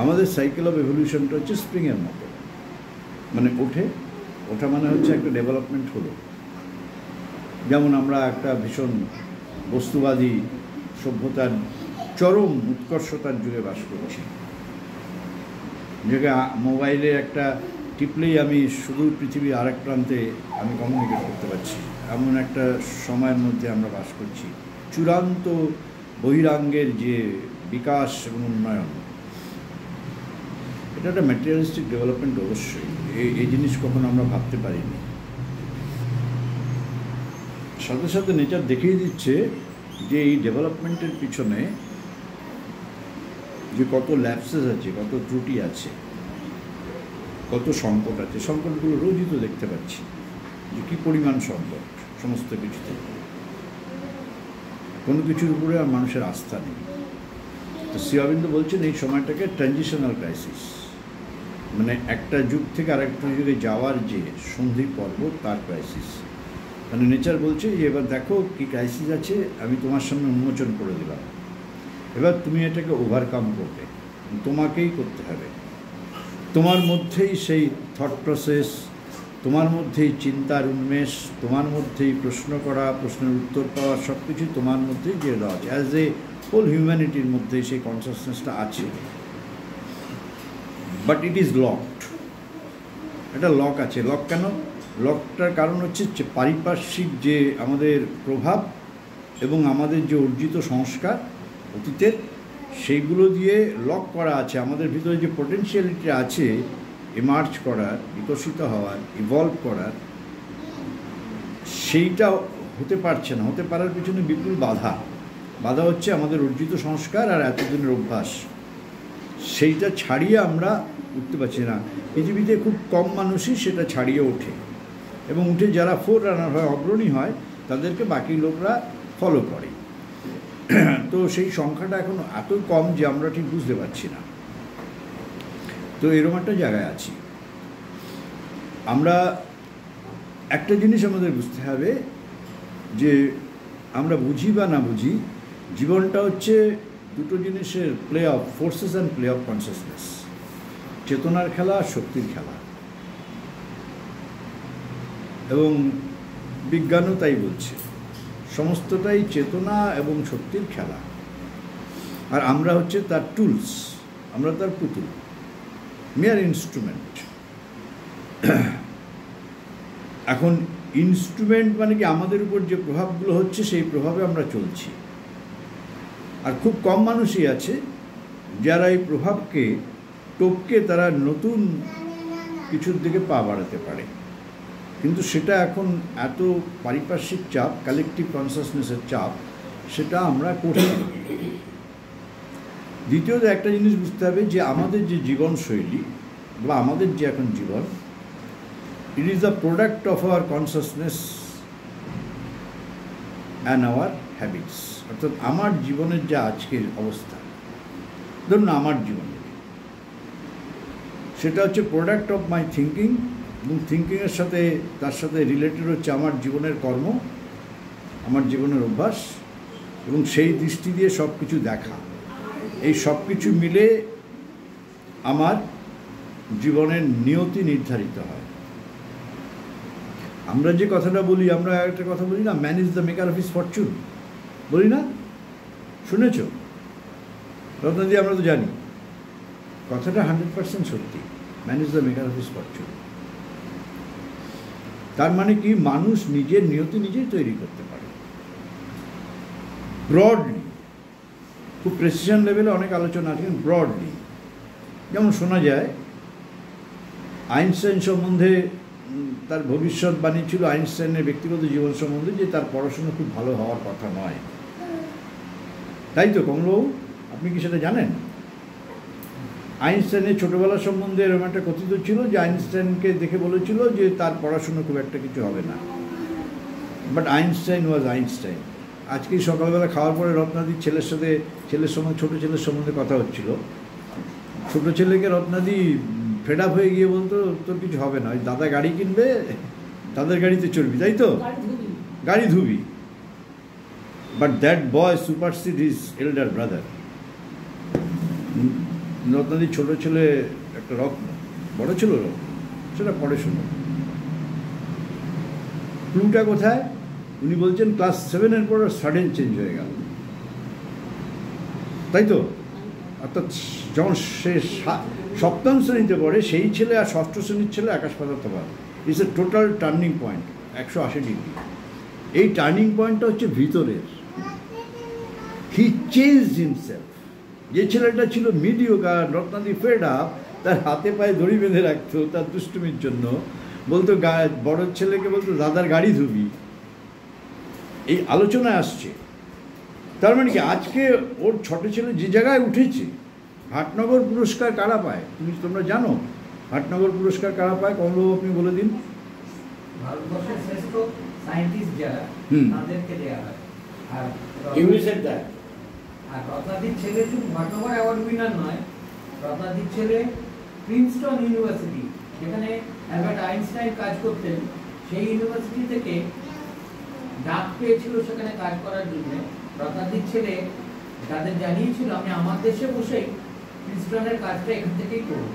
আমাদের cycle of এভলিউশনটা হচ্ছে স্প্রিংয়ের মতো, মানে ওঠা মানে হচ্ছে একটা ডেভেলপমেন্ট হলো। যেমন আমরা একটা ভীষণ বস্তুবাদী সভ্যতার চরম উৎকর্ষতার যুগে বাস করছি, যেটা মোবাইলে একটা টিপলেই আমি শুধু পৃথিবীর আরেক প্রান্তে আমি কমিউনিকেট করতে পারছি, এমন একটা সময়ের মধ্যে আমরা বাস করছি। চূড়ান্ত বহিরাঙ্গের যে বিকাশ এবং উন্নয়ন, এটা একটা ম্যাটেরিয়ালিস্টিক ডেভেলপমেন্ট অবশ্যই। এই জিনিস কখনো আমরা ভাবতে পারিনি। সাথে সাথে নেচার দেখিয়ে দিচ্ছে যে এই ডেভেলপমেন্টের পিছনে যে কত ল্যাপসেস আছে, কত ত্রুটি আছে, কত সংকট আছে। সংকটগুলো রোজই তো দেখতে পাচ্ছি যে কী পরিমাণ সংকট সমস্ত কিছুতে, কোনো কিছুর উপরে আর মানুষের আস্থা নেই। তো শ্রী অরবিন্দ বলছেন এই সময়টাকে ট্রানজিশনাল ক্রাইসিস, মানে একটা যুগ থেকে আরেকটা যুগে যাওয়ার যে সন্ধি পর্ব তার ক্রাইসিস। মানে নেচার বলছে যে এবার দেখো কী ক্রাইসিস আছে, আমি তোমার সামনে উন্মোচন করে দিলাম, এবার তুমি এটাকে ওভারকাম করবে, তোমাকেই করতে হবে। তোমার মধ্যেই সেই থট প্রসেস, তোমার মধ্যেই চিন্তার উন্মেষ, তোমার মধ্যেই প্রশ্ন করা, প্রশ্নের উত্তর পাওয়া, সব কিছু তোমার মধ্যেই যে দেওয়া আছে। অ্যাজ এ হোল হিউম্যানিটির মধ্যে সেই কনসাসনেসটা আছে, বাট ইট ইজ লকড। এটা লক আছে। লক কেন? লকটার কারণ হচ্ছে পারিপার্শ্বিক যে আমাদের প্রভাব এবং আমাদের যে অর্জিত সংস্কার অতীতের, সেইগুলো দিয়ে লক করা আছে। আমাদের ভিতরে যে পোটেনশিয়ালিটি আছে এমার্জ করার, বিকশিত হওয়ার, ইভলভ করার, সেইটা হতে পারছে না। হতে পারার পিছনে বিপুল বাধা হচ্ছে আমাদের অর্জিত সংস্কার আর এতদিনের অভ্যাস। সেইটা ছাড়িয়ে আমরা উঠতে পারছি না। পৃথিবীতে খুব কম মানুষই সেটা ছাড়িয়ে ওঠে, এবং উঠে যারা ফোর রানার হয়, অগ্রণী হয়, তাদেরকে বাকি লোকরা ফলো করে। তো সেই সংখ্যাটা এখন এত কম যে আমরা ঠিক বুঝতে পারছি না। তো এরকম একটা জায়গায় আছি আমরা। একটা জিনিস আমাদের বুঝতে হবে যে আমরা বুঝি বা না বুঝি, জীবনটা হচ্ছে দুটো জিনিসের play of forces and play of consciousness, চেতনার খেলা আর শক্তির খেলা। এবং বিজ্ঞানও তাই বলছে, সমস্তটাই চেতনা এবং শক্তির খেলা, আর আমরা হচ্ছে তার টুলস, আমরা তার পুতুল, মেয়ার ইনস্ট্রুমেন্ট। এখন ইনস্ট্রুমেন্ট মানে কি, আমাদের উপর যে প্রভাবগুলো হচ্ছে সেই প্রভাবে আমরা চলছি। আর খুব কম মানুষই আছে যারা এই প্রভাবকে টপকে তারা নতুন কিছুর দিকে পা বাড়াতে পারে। কিন্তু সেটা এখন এত পারিপার্শ্বিক চাপ, কালেকটিভ কনসাসনেসের চাপ, সেটা আমরা করছি। দ্বিতীয়ত একটা জিনিস বুঝতে হবে যে আমাদের যে জীবনশৈলী বা আমাদের যে এখন জীবন, it is the product of our consciousness and our habits. অর্থাৎ আমার জীবনের যে আজকের অবস্থা, ধরুন আমার জীবন, সেটা হচ্ছে প্রোডাক্ট অফ মাই থিঙ্কিং, এবং থিঙ্কিংয়ের সাথে তার সাথে রিলেটেড হচ্ছে আমার জীবনের কর্ম, আমার জীবনের অভ্যাস, এবং সেই দৃষ্টি দিয়ে সব কিছু দেখা। এই সব কিছু মিলে আমার জীবনের নিয়তি নির্ধারিত হয়। আমরা যে কথাটা বলি, আমরা একটা কথা বলি না, man is the maker of his Fortune, বলি না? শুনেছ রত্নাদি? আমরা তো জানি কথাটা 100% সত্যি। Man is the maker of his Fortune. তার মানে কি, মানুষ নিজের নিয়তি নিজেই তৈরি করতে পারে। ব্রডলি, খুব প্রেসিশন লেভেলে অনেক আলোচনা আছে, কিন্তু ব্রডলি যেমন শোনা যায়, আইনস্টাইন সম্বন্ধে তার ভবিষ্যৎবাণী ছিল, আইনস্টাইনের ব্যক্তিগত জীবন সম্বন্ধে, যে তার পড়াশোনা খুব ভালো হওয়ার কথা নয়। তাই তো কমলবাবু, আপনি কি সেটা জানেন? আইনস্টাইনের ছোটোবেলা সম্বন্ধে এরকম একটা কথিত ছিল যে আইনস্টাইনকে দেখে বলেছিল যে তার পড়াশোনা খুব একটা কিছু হবে না। But Einstein was Einstein. আজকেই সকালবেলা খাওয়ার পরে রত্নাদির ছেলের সাথে, ছোটো ছেলের সম্বন্ধে কথা হচ্ছিল। ছোটো ছেলেকে রত্নাদি ফেড আপ হয়ে গিয়ে বলতো, তোর কিছু হবে না, ওই দাদা গাড়ি কিনবে, তাদের গাড়িতে চলবি, তাই তো? গাড়ি ধুবি। But that boy supersede his elder brother. রত্নাদির ছোটো ছেলে একটা রত্ন, বড় ছিল রত্ন, সেটা পরে শুনো। ক্লুটা কোথায়? উনি বলছেন ক্লাস 7-এর পর সাডেন চেঞ্জ হয়ে গেল, তাই তো? অর্থাৎ যখন সে সপ্তম শ্রেণীতে পড়ে সেই ছেলে আর ষষ্ঠ শ্রেণীর ছেলে আকাশ পাতাল তফাৎ। It's a total turning point, 180 degree. এই টার্নিং পয়েন্টটা হচ্ছে ভিতরের। হি চেঞ্জড হিমসেলফ। যে ছেলেটা ছিল মিডিওকার, রত্নাদি ফেড আপ, তার হাতে পায়ে দড়ি বেঁধে রাখতো তার দুষ্টুমির জন্য, বলতো বড় ছেলেকে বলতো দাদার গাড়ি ধুবি, এই আলোচনায় আসছে। তার মানে কি আজকে ওর ছোট ছেলে যে জায়গায় উঠেছে, হাটনগর পুরস্কার কারা পায় তোমরা জানো? হাটনগর পুরস্কার কারা পায়? কমলবাবু আপনি বলে দিন। ভারতবর্ষের শ্রেষ্ঠ সায়েন্টিস্ট যারা, তাদেরকে দেওয়া হয়। আর ইউনিসেফ দেয়। আর রত্নাদির ছেলে শুধু হাটনগর অ্যাওয়ার্ড উইনার নয়, রত্নাদির ছেলে প্রিন্সটন ইউনিভার্সিটি, যেখানে অ্যালবার্ট আইনস্টাইন কাজ করতেন, সেই ইউনিভার্সিটি থেকে ডাক পেয়েছিল সেখানে কাজ করার জন্য। রত্নাদির ছেলে তাদের জানিয়েছিল আমি আমার দেশে বসেই প্রিন্সটনের কাজটা এখান থেকেই করব।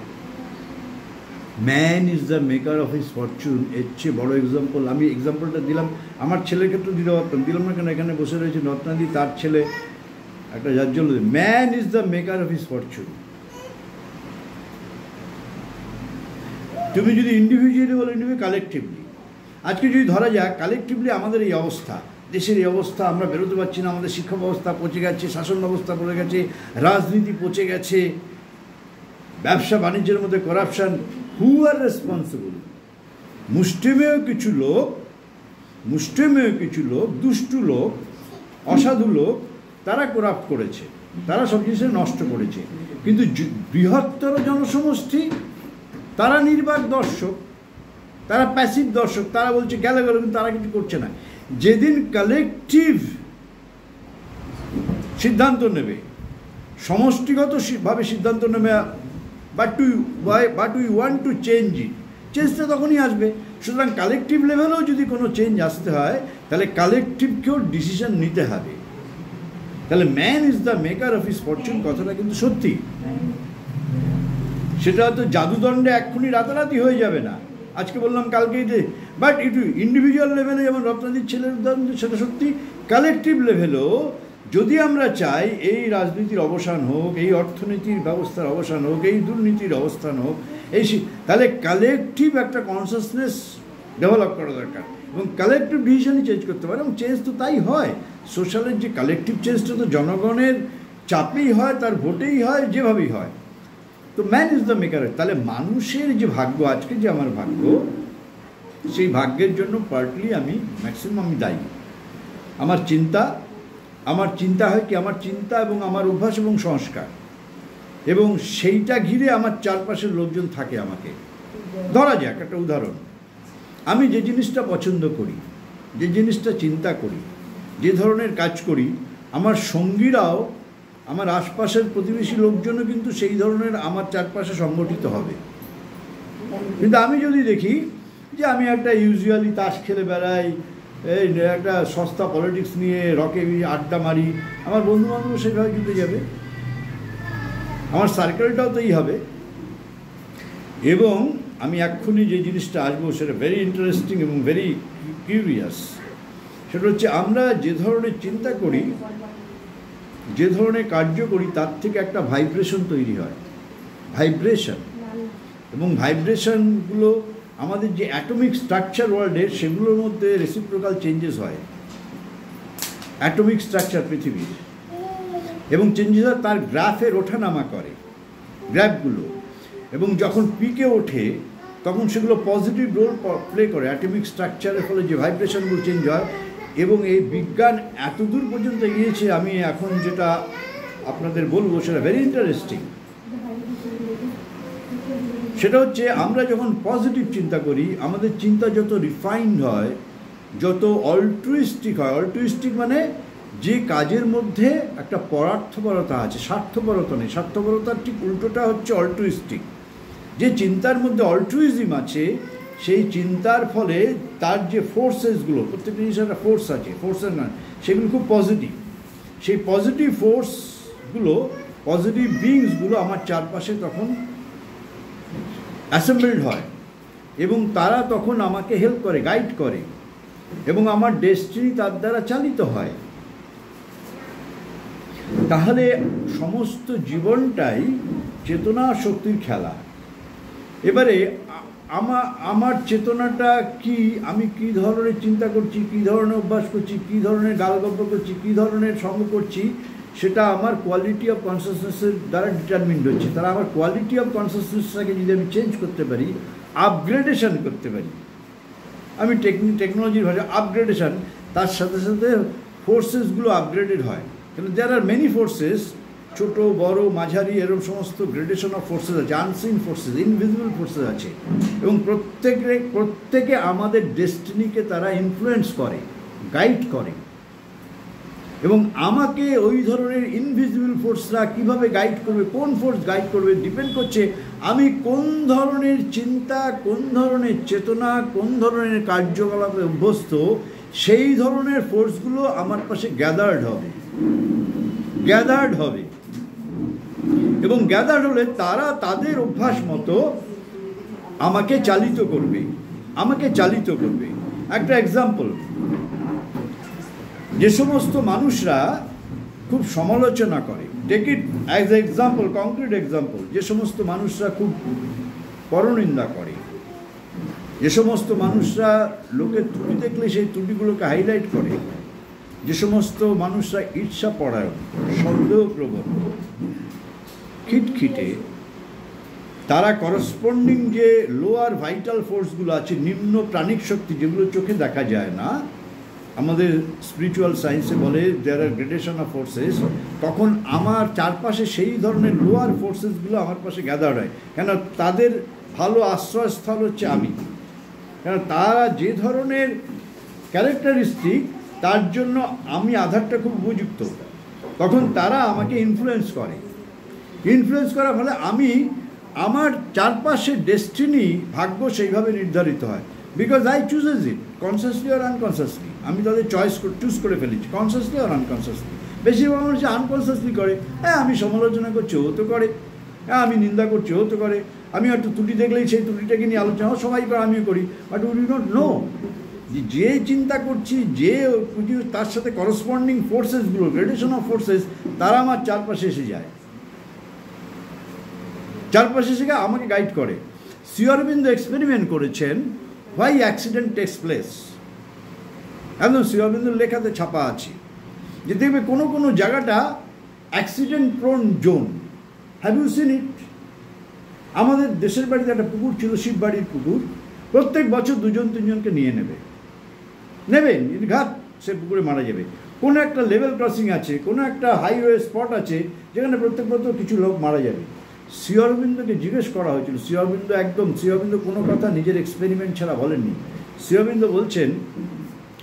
Man is the maker of his Fortune. এর চেয়ে বড় এক্সাম্পল, আমি এক্সাম্পলটা দিলাম, আমার ছেলের ক্ষেত্রে দিতে পারতাম, দিলাম না কেন? এখানে বসে রয়েছে রত্নাদি, তার ছেলে একটা যার জন্য man is the maker of his Fortune. তুমি যদি ইন্ডিভিজুয়ালি বলো, কালেকটিভলি, আজকে যদি ধরা যাক কালেকটিভলি আমাদের এই অবস্থা, দেশের এই অবস্থা, আমরা বেরোতে পারছি না, আমাদের শিক্ষা ব্যবস্থা পচে গেছে, শাসন ব্যবস্থা পড়ে গেছে, রাজনীতি পচে গেছে, ব্যবসা বাণিজ্যের মধ্যে করাপশন। হু আর রেসপন্সিবল? মুষ্টিমেয় কিছু লোক, দুষ্টু লোক, অসাধু লোক, তারা করাপ্ট করেছে, তারা সব জিনিসে নষ্ট করেছে। কিন্তু বৃহত্তর জনসমষ্টি তারা নির্বাক দর্শক, তারা প্যাসিভ দর্শক, তারা বলছে গেলে গেল, কিন্তু তারা কিছু করছে না। যেদিন কালেকটিভ সিদ্ধান্ত নেবে, সমষ্টিগতভাবে সিদ্ধান্ত নেবে, but we want to change it, চেঞ্জটা তখনই আসবে। সুতরাং কালেকটিভ লেভেলেও যদি কোনো চেঞ্জ আসতে হয়, তাহলে কালেকটিভকেও ডিসিশন নিতে হবে। তাহলে man is the maker of his Fortune কথাটা কিন্তু সত্যি। সেটা হয়তো জাদুদণ্ডে এক্ষুনি রাতারাতি হয়ে যাবে না, আজকে বললাম কালকেই যে, বাট একটু ইন্ডিভিজুয়াল লেভেলে যেমন রত্নাদির ছেলের উদাহরণ, সেটা সত্যি। কালেকটিভ লেভেলেও যদি আমরা চাই এই রাজনীতির অবসান হোক, এই অর্থনীতির ব্যবস্থার অবসান হোক, এই দুর্নীতির অবস্থান হোক, তাহলে কালেকটিভ একটা কনসাসনেস ডেভেলপ করা দরকার, এবং কালেকটিভ ডিসিশনই চেঞ্জ করতে পারে। এবং চেঞ্জ তো তাই হয়, সোশ্যালের যে কালেকটিভ চেঞ্জটা তো জনগণের চাপেই হয়, তার ভোটেই হয়, যেভাবেই হয়। তো ম্যান ইজ দ্য মেকার। তাহলে মানুষের যে ভাগ্য, আজকে যে আমার ভাগ্য, সেই ভাগ্যের জন্য পার্টলি ম্যাক্সিমাম আমি দায়ী। আমার চিন্তা হয় কি, আমার চিন্তা এবং আমার অভ্যাস এবং সংস্কার, এবং সেইটা ঘিরে আমার চারপাশের লোকজন থাকে আমাকে। ধরা যাক একটা উদাহরণ, আমি যে জিনিসটা পছন্দ করি, যে জিনিসটা চিন্তা করি, যে ধরনের কাজ করি, আমার সঙ্গীরাও, আমার আশপাশের প্রতিবেশী লোকজনও কিন্তু সেই ধরনের আমার চারপাশে সংগঠিত হবে। কিন্তু আমি যদি দেখি যে আমি একটা ইউজুয়ালি তাস খেলে বেড়াই, এই একটা সস্তা পলিটিক্স নিয়ে রকে আড্ডা মারি, আমার বন্ধুবান্ধব সেভাবে জুটে যাবে, আমার সার্কেলটাও তো এই হবে। এবং আমি এক্ষুনি যে জিনিসটা আসবো সেটা ভেরি ইন্টারেস্টিং এবং ভেরি কিউরিয়াস। সেটা হচ্ছে আমরা যে ধরনের চিন্তা করি, যে ধরনের কার্য করি, তার থেকে একটা ভাইব্রেশন তৈরি হয়, ভাইব্রেশন। এবং ভাইব্রেশনগুলো আমাদের যে অ্যাটমিক স্ট্রাকচার ওয়ার্ল্ডের, সেগুলোর মধ্যে রেসিপ্রোকাল চেঞ্জেস হয়, অ্যাটমিক স্ট্রাকচার পৃথিবীর, এবং চেঞ্জেস হয়, তার গ্রাফের ওঠানামা করে গ্রাফগুলো, এবং যখন পিকে ওঠে তখন সেগুলো পজিটিভ রোল প্লে করে অ্যাটমিক স্ট্রাকচারের ফলে যে ভাইব্রেশনগুলো চেঞ্জ হয়। এবং এই বিজ্ঞান এতদূর পর্যন্ত গিয়েছে, আমি এখন যেটা আপনাদের বলবো সেটা ভেরি ইন্টারেস্টিং। সেটা হচ্ছে আমরা যখন পজিটিভ চিন্তা করি, আমাদের চিন্তা যত রিফাইন্ড হয়, যত অল্ট্রুইস্টিক হয়, অল্ট্রুইস্টিক মানে যে কাজের মধ্যে একটা পরার্থপরতা আছে, স্বার্থপরতা নেই। স্বার্থপরতার ঠিক উল্টোটা হচ্ছে অল্ট্রুইস্টিক। যে চিন্তার মধ্যে অল্ট্রুইজম আছে, সেই চিন্তার ফলে তার যে ফোর্সেসগুলো, প্রত্যেকটা জিনিসের একটা ফোর্স আছে, ফোর্সের নয়, সেগুলো খুব পজিটিভ। সেই পজিটিভ ফোর্সগুলো পজিটিভ বিইংসগুলো আমার চারপাশে তখন অ্যাসেম্বলড হয় এবং তারা তখন আমাকে হেল্প করে, গাইড করে এবং আমার ডেস্টিনি তার দ্বারা চালিত হয়। তাহলে সমস্ত জীবনটাই চেতনা শক্তির খেলা। এবারে আমার চেতনাটা কি, আমি কি ধরনের চিন্তা করছি, কি ধরনের অভ্যাস করছি, কি ধরনের গালগল্প করছি, কি ধরনের সঙ্গ করছি, সেটা আমার কোয়ালিটি অফ কনসিয়াসনেসের দ্বারা ডিটারমিন্ড হচ্ছে। তারা আমার কোয়ালিটি অফ কনসিয়াসনেসটাকে যদি আমি চেঞ্জ করতে পারি, আপগ্রেডেশন করতে পারি, আমি টেকনোলজির ভাষা আপগ্রেডেশন, তার সাথে সাথে ফোর্সেসগুলো আপগ্রেডেড হয়। কারণ দেয়ার আর মেনি ফোর্সেস, ছোট বড় মাঝারি এরকম সমস্ত গ্রেডেশন অফ ফোর্সেস আছে, আনসিন ফোর্সেস, ইনভিজিবল ফোর্সেস আছে এবং প্রত্যেকে আমাদের ডেস্টিনিকে তারা ইনফ্লুয়েন্স করে, গাইড করে এবং আমাকে ওই ধরনের ইনভিজিবল ফোর্সরা কীভাবে গাইড করবে, কোন ফোর্স গাইড করবে, ডিপেন্ড করছে আমি কোন ধরনের চিন্তা, কোন ধরনের চেতনা, কোন ধরনের কার্যকলাপে অভ্যস্ত। সেই ধরনের ফোর্সগুলো আমার পাশে গ্যাদার্ড হবে এবং গ্যাদার্ড হলে তারা তাদের অভ্যাস মতো আমাকে চালিত করবে। একটা এক্সাম্পল, যে সমস্ত মানুষরা খুব সমালোচনা করে, take it as example, concrete example, যে সমস্ত মানুষরা খুব পরনিন্দা করে, যে সমস্ত মানুষরা লোকের ত্রুটি দেখলে সেই ত্রুটিগুলোকে হাইলাইট করে, যে সমস্ত মানুষরা ঈর্ষাপরায়ণ, সন্দেহপ্রবণ, খিটখিটে, তারা করসপন্ডিং যে লোয়ার ভাইটাল ফোর্সগুলো আছে, নিম্ন প্রাণিক শক্তি, যেগুলো চোখে দেখা যায় না, আমাদের স্পিরিচুয়াল সায়েন্সে বলে দেয়ার আর গ্রেডেশন অফ ফোর্সেস, তখন আমার চারপাশে সেই ধরনের লোয়ার ফোর্সেসগুলো আমার পাশে গ্যাদার্ড হয়। কেন? তাদের ভালো আশ্রয়স্থল হচ্ছে আমি। কেন? তারা যে ধরনের ক্যারেক্টারিস্টিক, তার জন্য আমি আধারটা খুব উপযুক্ত। তখন তারা আমাকে ইনফ্লুয়েন্স করার ফলে আমি আমার চারপাশের ডেস্টিনি, ভাগ্য সেইভাবে নির্ধারিত হয়। Because I chooses it, consciously আর আনকনসিয়াসলি। আমি তাদের চুজ করে ফেলেছি, কনসিয়াসলি আর আনকনসিয়াসলি। বেশিরভাগ মানুষ আনকনসিয়াসলি করে, হ্যাঁ আমি সমালোচনা করছি, ও তো করে, হ্যাঁ আমি নিন্দা করছি, ও তো করে, আমি একটু ত্রুটি দেখলেই সেই ত্রুটিটাকে নিয়ে আলোচনা, সবাই করে, আমিও করি। But we do not know যে চিন্তা করছি, যে তার সাথে করসপন্ডিং ফোর্সেসগুলো, গ্রেডেশন অফ ফোর্সেস, তারা আমার চারপাশে এসে যায়, আমাকে গাইড করে। শ্রী অরবিন্দ এক্সপেরিমেন্ট করেছেন হোয়াই অ্যাক্সিডেন্ট টেক্স প্লেস। একদম শ্রী অরবিন্দর লেখাতে ছাপা আছে যে দেখবে কোনো জায়গাটা accident prone zone. Have you seen it? আমাদের দেশের বাড়িতে একটা পুকুর ছিল, শিববাড়ির পুকুর। প্রত্যেক বছর 2-3জনকে নিয়ে নেবেন ঘাট, সে পুকুরে মারা যাবে। কোনো একটা লেভেল ক্রসিং আছে, কোনো একটা হাইওয়ে স্পট আছে যেখানে প্রত্যেক বছর কিছু লোক মারা যাবে। শ্রী অরবিন্দকে জিজ্ঞেস করা হয়েছিল, শ্রী অরবিন্দ কোনো কথা নিজের এক্সপেরিমেন্ট ছাড়া বলেননি। শ্রী অরবিন্দ বলছেন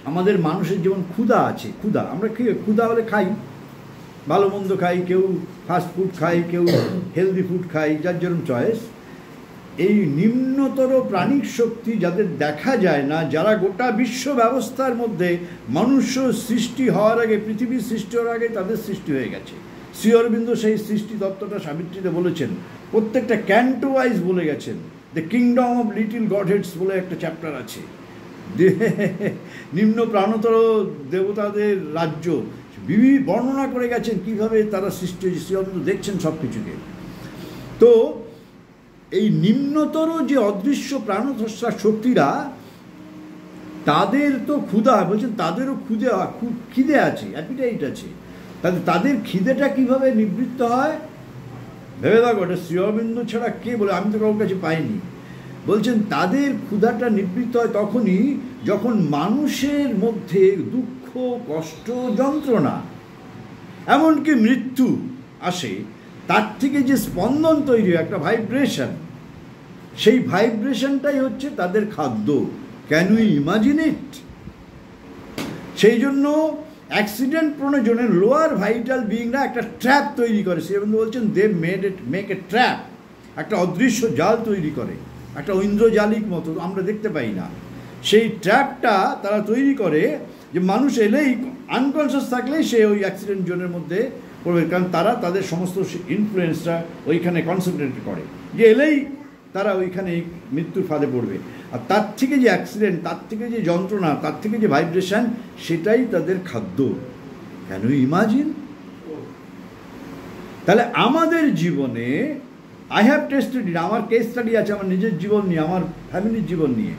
আমাদের মানুষের যেমন ক্ষুধা আছে, আমরা ক্ষুধা হলে খাই, ভালো মন্দ খাই, কেউ ফাস্ট ফুড খাই, কেউ হেলদি ফুড খাই, যার যেরকম চয়েস। এই নিম্নতর প্রাণিক শক্তি যাদের দেখা যায় না, যারা গোটা বিশ্ব ব্যবস্থার মধ্যে মনুষ্য সৃষ্টি হওয়ার আগে, পৃথিবীর সৃষ্টি হওয়ার আগে তাদের সৃষ্টি হয়ে গেছে। শ্রী অরবিন্দ সেই সৃষ্টি তত্ত্বটা সাবিত্রীতে বলেছেন, প্রত্যেকটা ক্যান্টো ওয়াইজ বলে গেছেন। The kingdom of little god heads বলে একটা চ্যাপ্টার আছে, নিম্ন প্রাণতর দেবতাদের রাজ্য, বর্ণনা করে গেছেন কীভাবে তারা সৃষ্টি হয়েছে। শ্রী অরবিন্দ দেখছেন সব কিছুকে। তো এই নিম্নতর যে অদৃশ্য প্রাণধর্ষা শক্তিরা, তাদের তো ক্ষুধা, বলছেন তাদেরও খিদে আছে, অ্যাপিটাইট আছে। তাদের খিদেটা কিভাবে নিবৃত্ত হয় ভেবে দেখো। এটা শ্রী অরবিন্দ ছাড়া কে বলে? আমি তো কারোর কাছে পাইনি। বলছেন তাদের ক্ষুধাটা নিবৃত্ত হয় তখনই যখন মানুষের মধ্যে দুঃখ, কষ্ট, যন্ত্রণা, এমনকি মৃত্যু আসে, তার থেকে যে স্পন্দন তৈরি হয়, একটা ভাইব্রেশন, সেই ভাইব্রেশনটাই হচ্ছে তাদের খাদ্য। Can you imagine it? সেই জন্য অ্যাক্সিডেন্ট প্রণজনের লোয়ার ভাইটাল বিইংরা একটা ট্র্যাপ তৈরি করে। সে বলছেন দে মেক এ ট্র্যাপ, একটা অদৃশ্য জাল তৈরি করে, একটা ঐন্দ্রজালিক মতো, আমরা দেখতে পাই না। সেই ট্র্যাপটা তারা তৈরি করে যে মানুষ এলেই, আনকনসিয়াস থাকলেই সে ওই অ্যাক্সিডেন্ট জোনের মধ্যে পড়বে, কারণ তারা তাদের সমস্ত ইনফ্লুয়েন্সরা ওইখানে কনসেন্ট্রেট করে, যে এলেই তারা ওইখানে মৃত্যুর ফাঁদে পড়বে। আর তার থেকে যে অ্যাক্সিডেন্ট, তার থেকে যে যন্ত্রণা, তার থেকে যে ভাইব্রেশন, সেটাই তাদের খাদ্য। Can you imagine? তাহলে আমাদের জীবনে আই হ্যাভ টেস্টেড ইট, আমার কেস স্টাডি আছে আমার নিজের জীবন নিয়ে, আমার ফ্যামিলির জীবন নিয়ে।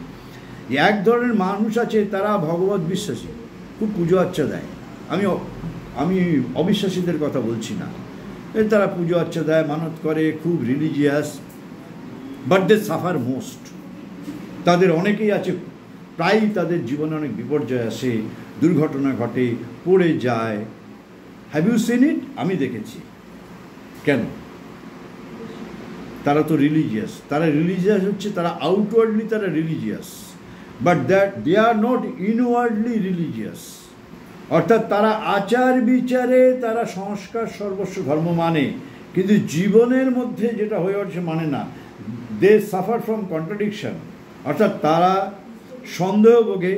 এক ধরনের মানুষ আছে তারা ভগবত বিশ্বাসী, খুব পুজো আর্চা দেয়। আমি অবিশ্বাসীদের কথা বলছি না, তারা পুজো আর্চা দেয়, মানত করে, খুব religious, but they suffer most. তাদের অনেকেই আছে প্রায়ই তাদের জীবনে অনেক বিপর্যয় আসে, দুর্ঘটনা ঘটে, পড়ে যায়। Have you seen it? আমি দেখেছি। কেন? তারা তো রিলিজিয়াস। তারা রিলিজিয়াস হচ্ছে, তারা আউটওয়ার্ডলি তারা religious, but that they are not inwardly religious. অর্থাৎ তারা আচার বিচারে তারা সংস্কার সর্বস্ব ধর্ম মানে, কিন্তু জীবনের মধ্যে যেটা হয়ে ওঠে মানে না। দে সাফার ফ্রম কন্ট্রাডিকশন, অর্থাৎ তারা সন্দেহ ভোগে,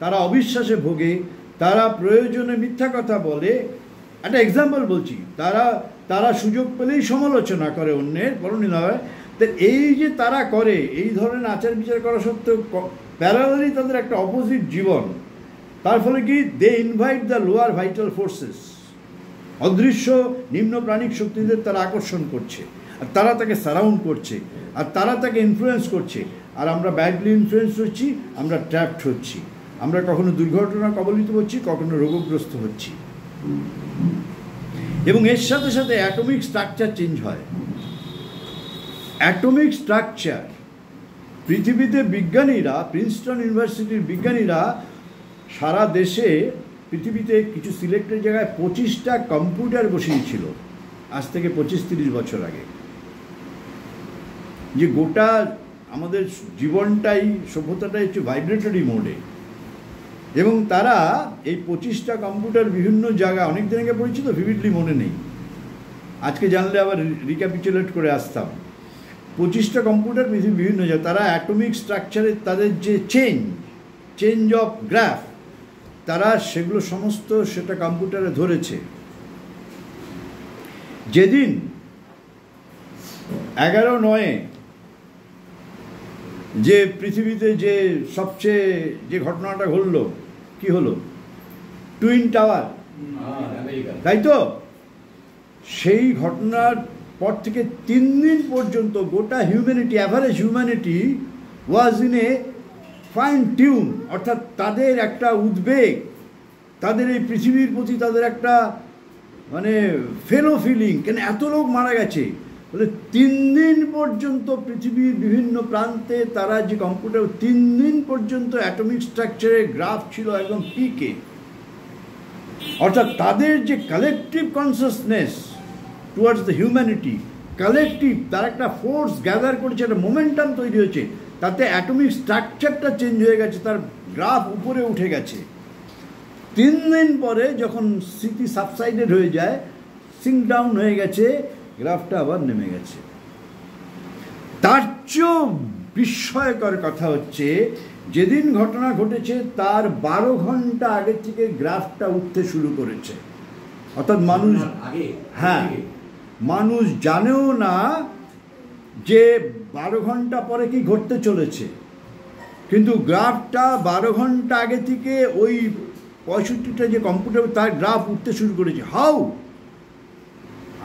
তারা অবিশ্বাসে ভোগে, তারা প্রয়োজনে মিথ্যা কথা বলে। একটা এক্সাম্পল বলছি, তারা সুযোগ পেলেই সমালোচনা করে অন্যের, পরনিন্দা হয়। তো এই যে তারা করে, এই ধরনের আচার বিচার করা সত্ত্বেও প্যারালালি তাদের একটা অপোজিট জীবন। তার ফলে কি? They invite the lower vital forces, অদৃশ্য নিম্ন প্রাণিক শক্তিদের তারা আকর্ষণ করছে, আর তারা তাকে সারাউন্ড করছে, আর তারা তাকে ইনফ্লুয়েন্স করছে। আর আমরা ব্যাডলি ইনফ্লুয়েন্স হচ্ছি, আমরা ট্র্যাপড হচ্ছি, আমরা কখনো দুর্ঘটনা কবলিত হচ্ছি, কখনো রোগগ্রস্ত হচ্ছি। এবং এর সাথে সাথে অ্যাটমিক স্ট্রাকচার চেঞ্জ হয়। অ্যাটমিক স্ট্রাকচার, পৃথিবীতে বিজ্ঞানীরা, প্রিন্সটন ইউনিভার্সিটির বিজ্ঞানীরা সারা দেশে, পৃথিবীতে কিছু সিলেক্টেড জায়গায় 25টা কম্পিউটার বসিয়েছিল আজ থেকে 25-30 বছর আগে, যে গোটা আমাদের জীবনটাই, সভ্যতাটাই হচ্ছে ভাইব্রেটরি মোডে। এবং তারা এই 25টা কম্পিউটার বিভিন্ন জায়গায়, অনেক দিন আগে পড়েছি তো ভিভিডলি মনে নেই, আজকে জানলে আবার রিক্যাপিচুলেট করে আসতাম। 25টা কম্পিউটার পৃথিবীর বিভিন্ন জায়গায়, তারা অ্যাটমিক স্ট্রাকচারে তাদের যে চেঞ্জ অফ গ্রাফ, তারা সেগুলো সমস্ত সেটা কম্পিউটারে ধরেছে। যেদিন 11/9 যে পৃথিবীতে যে সবচেয়ে যে ঘটনাটা ঘটলো, কি হলো? টুইন টাওয়ার, তাই তো? সেই ঘটনার পর থেকে 3 দিন পর্যন্ত গোটা humanity, average humanity was in a fine tune, অর্থাৎ তাদের একটা উদ্বেগ, তাদের এই পৃথিবীর প্রতি তাদের একটা মানে ফেলো ফিলিং, কেন এত লোক মারা গেছে বলে 3 দিন পর্যন্ত পৃথিবীর বিভিন্ন প্রান্তে তারা যে কম্পিউটার, 3 দিন পর্যন্ত অ্যাটমিক স্ট্রাকচারের গ্রাফ ছিল একদম পিকে। অর্থাৎ তাদের যে collective consciousness towards the humanity, collective, তার একটা ফোর্স গ্যাদার করেছে, একটা মোমেন্টাম তৈরি হয়েছে, তাতে অ্যাটমিক স্ট্রাকচারটা চেঞ্জ হয়ে গেছে, তার গ্রাফ উপরে উঠে গেছে। 3 দিন পরে যখন স্মৃতি সাবসাইডেড হয়ে যায়, সিঙ্ক ডাউন হয়ে গেছে, গ্রাফটা আবার নেমে গেছে। তার চেয়েও বিস্ময়কর কথা হচ্ছে, যেদিন ঘটনা ঘটেছে তার 12 ঘন্টা আগে থেকে গ্রাফটা উঠতে শুরু করেছে। অর্থাৎ মানুষ, হ্যাঁ, মানুষ জানেও না যে 12 ঘন্টা পরে কি ঘটতে চলেছে, কিন্তু গ্রাফটা 12 ঘন্টা আগে থেকে ওই 65টা যে কম্পিউটার, তার গ্রাফ উঠতে শুরু করেছে। হাউ?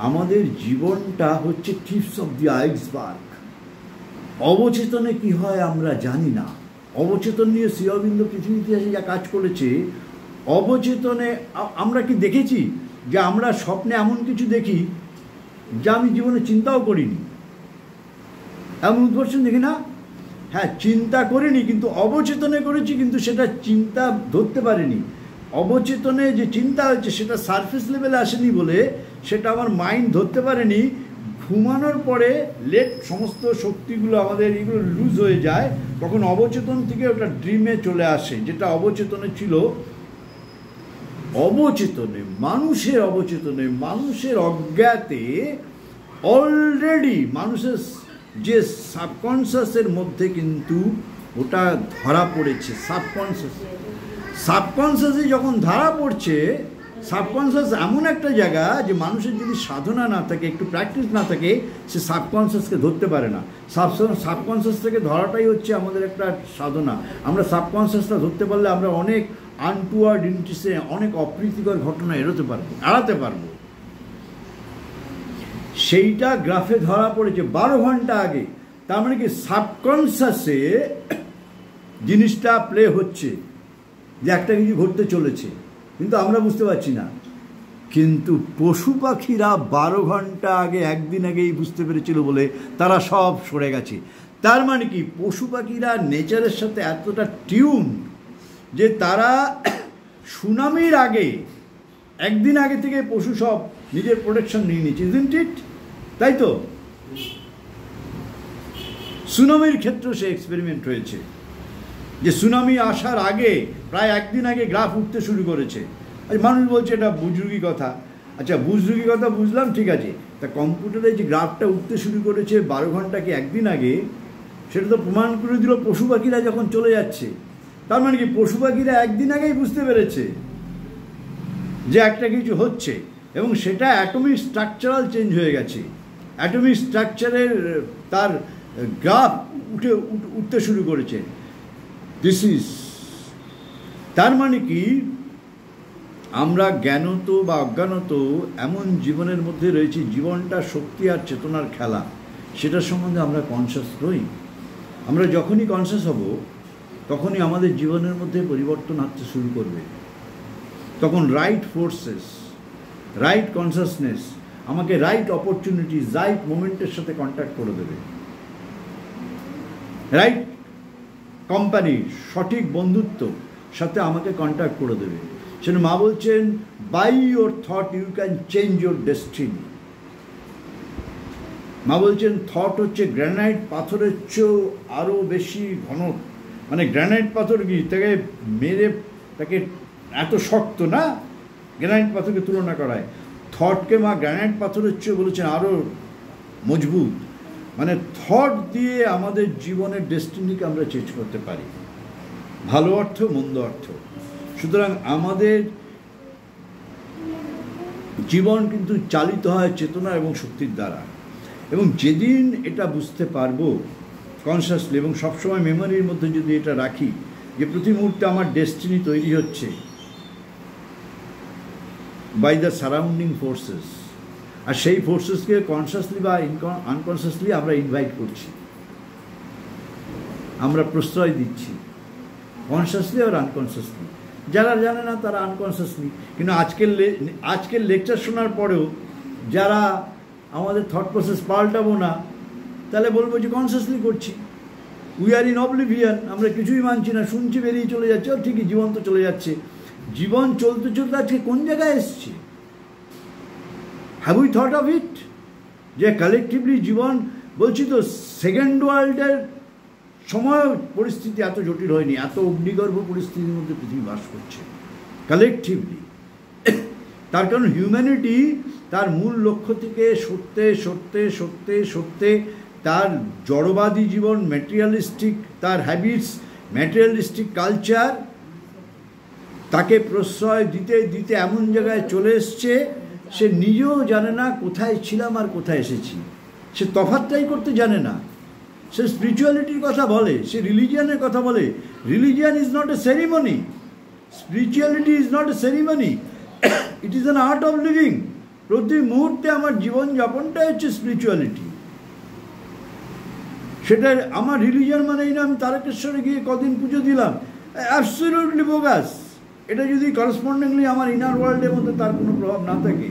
আমাদের জীবনটা হচ্ছে টিপস অফ দি আইসবার্গ। অবচেতনে কি হয় আমরা জানি না। অবচেতন নিয়ে শ্রী অরবিন্দ পৃথিবী ইতিহাসে যা কাজ করেছে, অবচেতনে আমরা কি দেখেছি যে আমরা স্বপ্নে এমন কিছু দেখি যা আমি জীবনে চিন্তাও করিনি, এমন উদ্ভাসন দেখি না? হ্যাঁ, চিন্তা করিনি, কিন্তু অবচেতনে করেছি, কিন্তু সেটা চিন্তা ধরতে পারিনি। অবচেতনে যে চিন্তা হচ্ছে সেটা সারফেস লেভেলে আসেনি বলে সেটা আমার মাইন্ড ধরতে পারেনি। ঘুমানোর পরে সমস্ত শক্তিগুলো আমাদের এগুলো লুজ হয়ে যায়, তখন অবচেতন থেকে ওটা ড্রিমে চলে আসে, যেটা অবচেতনে ছিল। অবচেতনে, মানুষের অজ্ঞাতে অলরেডি মানুষের যে সাবকনসিয়াসের মধ্যে কিন্তু ওটা ধরা পড়েছে। সাবকনসিয়াসে যখন ধরা পড়ছে, সাবকনসিয়াস এমন একটা জায়গা যে মানুষের যদি সাধনা না থাকে, একটু প্র্যাকটিস না থাকে, সে সাবকনসিয়াসকে ধরতে পারে না। সাবকনসিয়াস থেকে ধরাটাই হচ্ছে আমাদের একটা সাধনা। আমরা সাবকনসিয়াসটা ধরতে পারলে আমরা অনেক আনটুয়ার্ড ইন্টিসে, অনেক অপ্রীতিকর ঘটনা এড়াতে পারবো। সেইটা গ্রাফে ধরা পড়েছে 12 ঘন্টা আগে। তার মানে কি সাবকনসিয়াসে জিনিসটা প্লে হচ্ছে যে একটা কিছু ঘটতে চলেছে, কিন্তু আমরা বুঝতে পারছি না। কিন্তু পশু পাখিরা 12 ঘন্টা আগে, একদিন আগেই বুঝতে পেরেছিল বলে তারা সব সরে গেছে। তার মানে কি পশু পাখিরা নেচারের সাথে এতটা টিউন যে তারা সুনামির আগে, একদিন আগে থেকে পশু সব নিজের প্রোটেকশন নিয়ে নিচ্ছে। Isn't it? তাই তো সুনামির ক্ষেত্রেও সে এক্সপেরিমেন্ট হয়েছে যে সুনামি আসার আগে, প্রায় একদিন আগে গ্রাফ উঠতে শুরু করেছে। আর মানুষ বলছে এটা বুজরুগি কথা। আচ্ছা, বুজরুগি কথা বুঝলাম, ঠিক আছে। তা কম্পিউটারে যে গ্রাফটা উঠতে শুরু করেছে 12 ঘন্টা কি একদিন আগে, সেটা তো প্রমাণ করে দিল পশু পাখিরা যখন চলে যাচ্ছে। তার মানে কি পশু পাখিরা একদিন আগেই বুঝতে পেরেছে যে একটা কিছু হচ্ছে, এবং সেটা অ্যাটমিক স্ট্রাকচারাল চেঞ্জ হয়ে গেছে। অ্যাটমিক স্ট্রাকচারের তার গ্রাফ উঠতে শুরু করেছে। দিস ইজ, তার মানে কি আমরা জ্ঞানত বা অজ্ঞানত এমন জীবনের মধ্যে রয়েছি, জীবনটা শক্তি আর চেতনার খেলা, সেটার সম্বন্ধে আমরা কনসাস নই। আমরা যখনই কনসাস হব তখনই আমাদের জীবনের মধ্যে পরিবর্তন আসতে শুরু করবে। তখন রাইট ফোর্সেস, রাইট কনসাসনেস আমাকে রাইট অপরচুনিটি, রাইট মোমেন্টের সাথে কন্ট্যাক্ট করে দেবে। রাইট কোম্পানি, সঠিক বন্ধুত্ব সাথে আমাকে কন্ট্যাক্ট করে দেবে। সেটা মা বলছেন, by your thought you can change your destiny. মা বলছেন থট হচ্ছে গ্রানাইট পাথরের চেয়েও আরও বেশি ঘন। মানে গ্রানাইট পাথর কি তাকে মেরে, তাকে এত শক্ত না গ্রানাইট পাথরকে তুলনা করায়। থটকে মা গ্রানাইট পাথরের চেয়ে বলেছেন আরও মজবুত। মানে থট দিয়ে আমাদের জীবনের ডেস্টিনিকে আমরা চেঞ্জ করতে পারি, ভালো অর্থ মন্দ অর্থ। সুতরাং আমাদের জীবন কিন্তু চালিত হয় চেতনা এবং শক্তির দ্বারা। এবং যেদিন এটা বুঝতে পারবো কনসাসলি, এবং সবসময় মেমোরির মধ্যে যদি এটা রাখি যে প্রতি মুহূর্তে আমার ডেস্টিনি তৈরি হচ্ছে বাই দ্য সারাউন্ডিং ফোর্সেস, আর সেই ফোর্সেসকে কনসাসলি বা আনকনসাসলি আমরা ইনভাইট করছি, আমরা প্রশ্রয় দিচ্ছি, কনসাসলি আর আনকনসাসলি। যারা জানে না তারা আনকনসাসলি। কিন্তু আজকের লেকচার শোনার পরেও যারা আমাদের থট প্রসেস পাল্টাবো না, তাহলে বলবো যে কনসাসলি করছি। উই আর ইন অবলিভিয়ান, আমরা কিছুই মানছি না, শুনছি, বেরিয়ে চলে যাচ্ছে। ও ঠিকই, জীবন তো চলে যাচ্ছে। জীবন চলতে চলতে আজকে কোন জায়গায় এসছে? Have we thought of it? যে কালেকটিভলি জীবন, বলছি তো সেকেন্ড ওয়ার্ল্ডের সময় পরিস্থিতি এত জটিল হয়নি, এত অগ্নিগর্ভ পরিস্থিতির মধ্যে পৃথিবী বাস করছে কালেকটিভলি। তার কারণ হিউম্যানিটি তার মূল লক্ষ্য থেকে সরতে সরতে সরতে সরতে তার জড়বাদী জীবন, ম্যাটেরিয়ালিস্টিক তার হ্যাবিটস, ম্যাটেরিয়ালিস্টিক কালচার তাকে প্রশ্রয় দিতে দিতে এমন জায়গায় চলে এসছে সে নিজেও জানে না কোথায় ছিলাম আর কোথায় এসেছি। সে তফাৎটাই করতে জানে না। সে স্পিরিচুয়ালিটির কথা বলে, সে রিলিজিয়ানের কথা বলে। Religion is not a ceremony, spirituality is not a ceremony, it is an art of living. প্রতি মুহূর্তে আমার জীবনযাপনটাই হচ্ছে স্পিরিচুয়ালিটি। সেটা আমার রিলিজিয়ান মানেই না আমি তারকেশ্বরে গিয়ে কদিন পুজো দিলাম, অ্যাবসলিউটলি বোগাস। এটা যদি করসপন্ডিংলি আমার ইনার ওয়ার্ল্ডের মধ্যে তার কোনো প্রভাব না থাকে,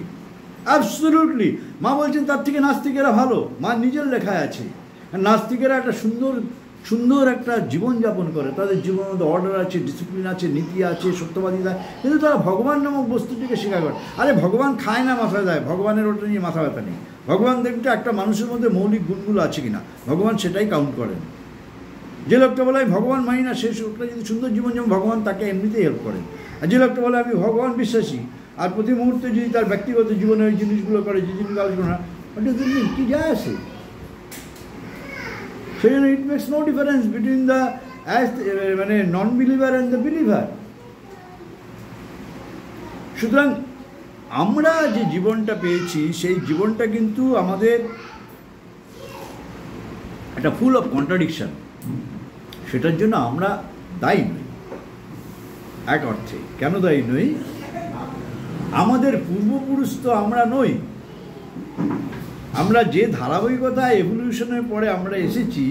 অ্যাবসলিউটলি। মা বলছেন তার থেকে নাস্তিকেরা ভালো। মা নিজের লেখায় আছে নাস্তিকেরা একটা সুন্দর একটা জীবনযাপন করে, তাদের জীবনের মধ্যে অর্ডার আছে, ডিসিপ্লিন আছে, নীতি আছে, সত্যবাদিতা, কিন্তু তারা ভগবান নামক বস্তুটিকে স্বীকার করে। আরে ভগবান খায় না মাথায় দেয়, ভগবানের ওটা নিয়ে মাথা ব্যথা নেই। ভগবান দেখতে একটা মানুষের মধ্যে মৌলিক গুণগুলো আছে কিনা, ভগবান সেটাই কাউন্ট করেন। যে লোকটা বলে আমি ভগবান মানি না, সেই লোকটা যদি সুন্দর জীবনযাপন, ভগবান তাকে এমনিতেই হেল্প করেন। আর যে লোকটা বলে আমি ভগবান বিশ্বাসী আর প্রতি মুহূর্তে যদি তার ব্যক্তিগত জীবনে ওই জিনিসগুলো করে, যে জিনিসগুলো আলোচনা না, ওটা কি যায় আসে? সেই জন্য it makes no difference between the মানে non believer and the believer. সুতরাং আমরা যে জীবনটা পেয়েছি সেই জীবনটা কিন্তু আমাদের একটা ফুল অফ কন্ট্রাডিকশন। সেটার জন্য আমরা দায়ী নই। এক অর্থে কেন দায়ী নই? আমাদের পূর্বপুরুষ তো আমরা নই। আমরা যে ধারাবাহিকতা এভলিউশনের পরে আমরা এসেছি,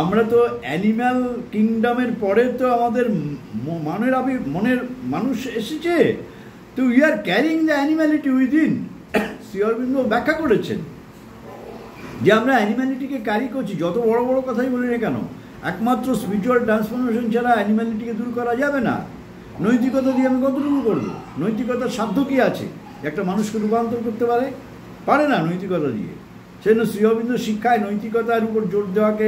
আমরা তো অ্যানিম্যাল কিংডমের পরে তো আমাদের মনের মানুষ এসেছে। তো we are carrying the animality within. Shri Aurobindo ব্যাখ্যা করেছেন যে আমরা অ্যানিম্যালিটিকে ক্যারি করছি। যত বড় বড় কথাই বলি না কেন, একমাত্র স্পিরিচুয়াল ট্রান্সফরমেশন ছাড়া অ্যানিম্যালিটিকে দূর করা যাবে না। নৈতিকতা দিয়ে আমি কতটুকু করবো? নৈতিকতার সাধ্য কী আছে একটা মানুষকে রূপান্তর করতে পারে না নৈতিকতা দিয়ে। সেজন্য শ্রী অরবিন্দ শিক্ষায় নৈতিকতার উপর জোর দেওয়াকে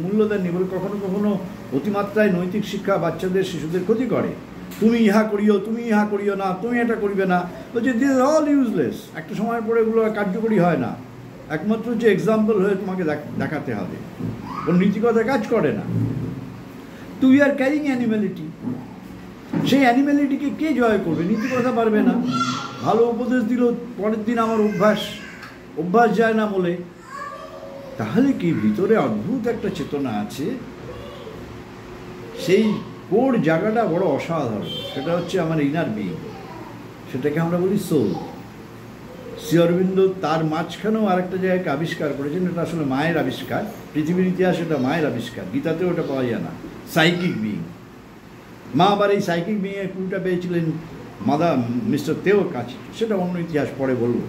মূল্য দেননি, বলে কখনো কখনো অতিমাত্রায় নৈতিক শিক্ষা বাচ্চাদের শিশুদের ক্ষতি করে। তুমি ইহা করিও, তুমি ইহা করিও না, তুমি এটা করিবে না, বলছে দিস ইজ অল ইউজলেস। একটা সময় পরে এগুলো কার্যকরী হয় না, একমাত্র যে এক্সাম্পল হয়ে তোমাকে দেখাতে হবে। ওর নীতিকতা কাজ করে না। তো উই আর ক্যারিং অ্যানিম্যালিটি। সেই অ্যানিম্যালিটিকে কে জয় করবে? নীতিকথা পারবে না। ভালো উপদেশ দিল, পরের দিন আমার অভ্যাস যায় না বলে। তাহলে কি ভিতরে অদ্ভুত একটা চেতনা আছে, সেই কোর জায়গাটা বড় অসাধারণ। সেটা হচ্ছে আমার ইনার বিং, সেটাকে আমরা বলি সোল। শ্রী অরবিন্দ তার মাঝখানেও আরেকটা জায়গাকে আবিষ্কার করেছেন। এটা আসলে মায়ের আবিষ্কার, পৃথিবীর ইতিহাসে এটা মায়ের আবিষ্কার, গীতাতেও ওটা পাওয়া যায় না। Psychic being. মা আবার এই সাইকিক বিংয়ের ক্লুটা পেয়েছিলেন মিস্টার তেওর কাছে। সেটা অন্য ইতিহাস পরে বলব।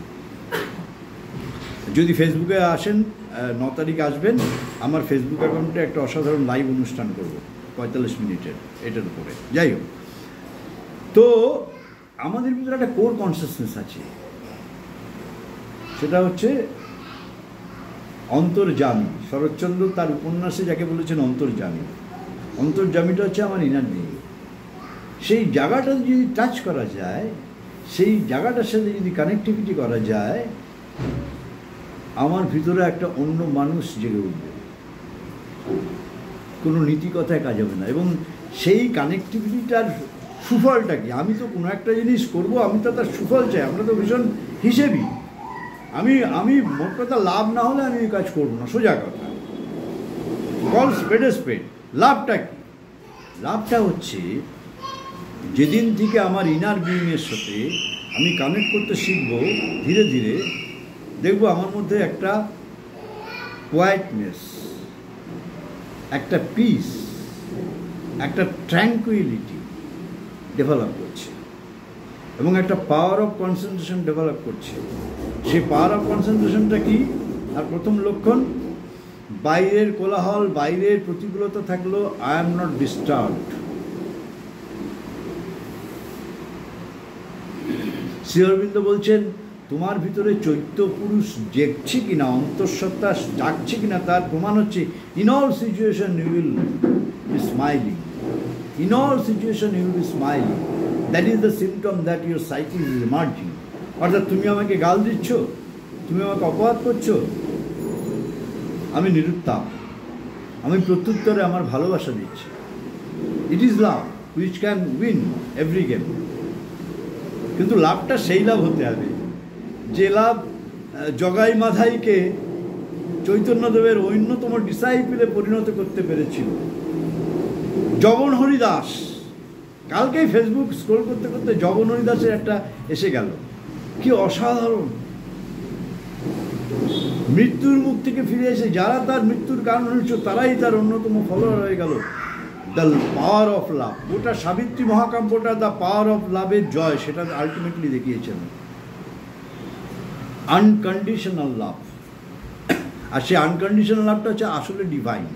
যদি ফেসবুকে আসেন, 9 তারিখ আসবেন, আমার ফেসবুক অ্যাকাউন্টে একটা অসাধারণ লাইভ অনুষ্ঠান করব 45 মিনিটের এটার উপরে। যাই হোক, তো আমাদের ভিতরে একটা কোর কনসিয়াসনেস আছে, সেটা হচ্ছে অন্তর্যামী। শরৎচন্দ্র তার উপন্যাসে যাকে বলেছেন অন্তর্যামী। অন্তর্যামীটা হচ্ছে আমার ইনার বিং। সেই জায়গাটা যদি টাচ করা যায়, সেই জায়গাটার সাথে যদি কানেক্টিভিটি করা যায়, আমার ভিতরে একটা অন্য মানুষ জেগে উঠবে। কোনো নীতিকথায় কাজ হবে না। এবং সেই কানেক্টিভিটিটার সুফলটা কি? আমি তো কোনো একটা জিনিস করব, আমি তো তার সুফল চাই। আমরা তো ভীষণ হিসেবি। আমি মোট কথা লাভ না হলে আমি এই কাজ করবো না, সোজা কথা। কল স্পেড এ স্পেড। লাভটা কি? লাভটা হচ্ছে যেদিন থেকে আমার ইনার বিইংয়ের সাথে আমি কানেক্ট করতে শিখব, ধীরে ধীরে দেখব আমার মধ্যে একটা কোয়াইটনেস, একটা পিস, একটা ট্র্যাঙ্কুইলিটি ডেভেলপ করছে, এবং একটা পাওয়ার অফ কনসেন্ট্রেশন ডেভেলপ করছে। সেই পাওয়ার অফ কনসেন্ট্রেশনটা কি? আর প্রথম লক্ষণ, বাইরের কোলাহল, বাইরের প্রতিকূলতা থাকলেও I am not disturbed. Shri Aurobindo বলছেন, তোমার ভিতরে চৈত্য পুরুষ জেগছে কিনা, অন্তঃসত্ত্বা জাগছে কিনা, তার প্রমাণ হচ্ছে in all situation you will be smiling. In all situation you will be smiling. That is the symptom that your psyche is emerging. অর্থাৎ তুমি আমাকে গাল দিচ্ছ, তুমি আমাকে অপবাদ করছো, আমি নিরুত্তাপ, আমি প্রত্যুত্তরে আমার ভালোবাসা দিচ্ছি। It is love which can win every game. কিন্তু লাভটা সেই লাভ হতে হবে যে লাভ জগাই মাধাইকে চৈতন্যদেবের অন্যতম ডিসাইপলে পরিণত করতে পেরেছিল। জগন হরিদাস, কালকেই ফেসবুক স্ক্রল করতে করতে জগন হরিদাসের একটা এসে গেল, কি অসাধারণ। মৃত্যুর মুখ থেকে ফিরে এসে যারা তার মৃত্যুর কারণ হয়েছিল তারাই তার অন্যতম ফলোয়ার হয়ে গেল। দ্য পাওয়ার অফ লাভ, ওটা সাবিত্রী মহাকাব্যটা দ্য পাওয়ার অফ লাভের জয়, সেটা আলটিমেটলি দেখিয়েছেন। Unconditional love. আর সেই আনকন্ডিশনাল লাভটা হচ্ছে আসলে ডিভাইন।